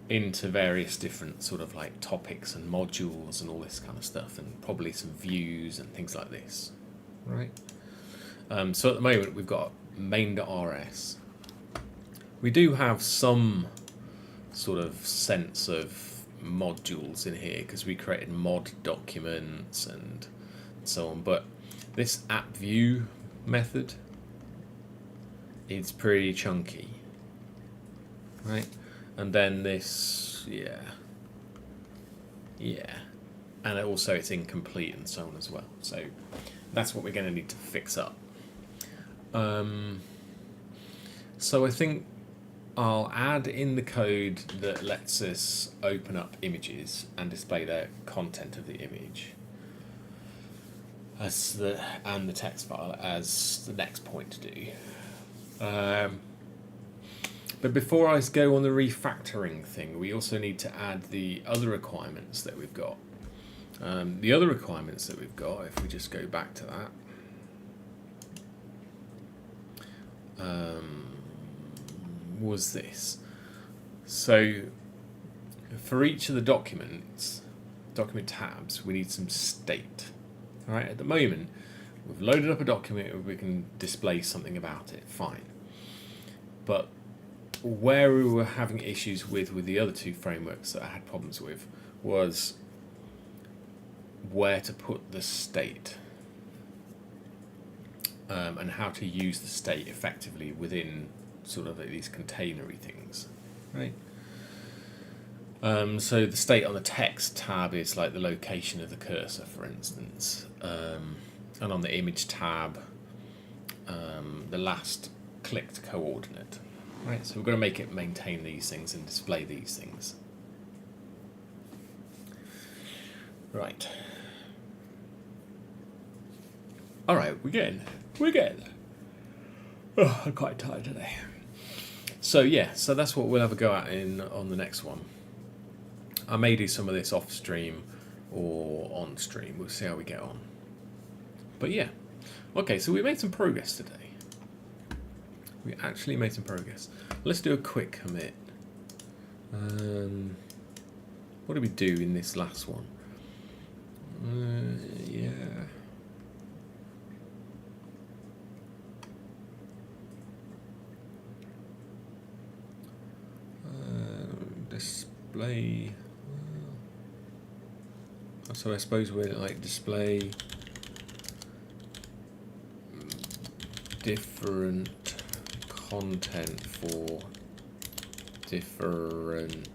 into various different sort of like topics and modules and all this kind of stuff, and probably some views and things like this. Right. So at the moment we've got main.rs. We do have some sort of sense of modules in here because we created mod documents and so on, but this app view method is pretty chunky, right? And then this, yeah, and also it's incomplete and so on as well. So that's what we're going to need to fix up. So I think I'll add in the code that lets us open up images and display the content of the image and the text file as the next point to do. But before I go on the refactoring thing, we also need to add the other requirements that we've got. The other requirements that we've got, if we just go back to that, was this. So for each of the document tabs, we need some state. All right, at the moment, we've loaded up a document and we can display something about it, fine. But where we were having issues with the other two frameworks that I had problems with was where to put the state and how to use the state effectively within sort of these containery things, right? So the state on the text tab is like the location of the cursor, for instance, and on the image tab, the last clicked coordinate, right? So we're going to make it maintain these things and display these things. Right. All right, we're getting there. Oh, I'm quite tired today. So yeah, so that's what we'll have a go at on the next one. I may do some of this off stream or on stream. We'll see how we get on. But yeah, okay. So we made some progress today. We actually made some progress. Let's do a quick commit. What did we do in this last one? Yeah. Display. So I suppose we're like display different content for different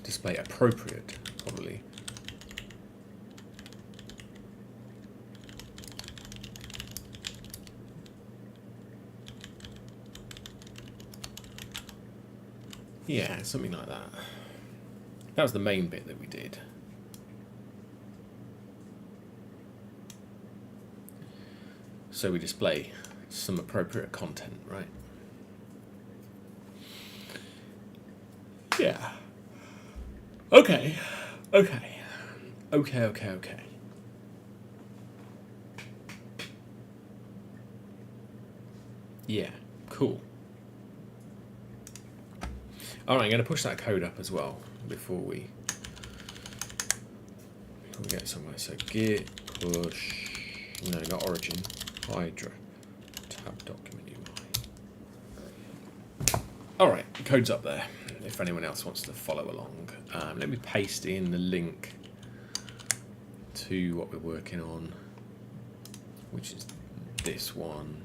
display appropriate, probably. Yeah, something like that. That was the main bit that we did. So we display some appropriate content, right? Yeah. Okay. Yeah, cool. All right, I'm going to push that code up as well before we get somewhere. So git push, no, not origin, Hydra tab document UI. All right, the code's up there. If anyone else wants to follow along, let me paste in the link to what we're working on, which is this one.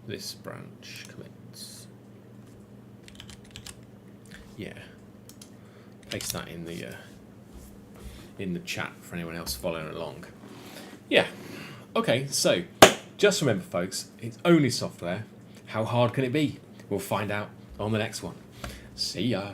This branch commits. Yeah. Paste that in the chat for anyone else following along. Yeah. Okay, so just remember, folks, it's only software. How hard can it be? We'll find out on the next one. See ya.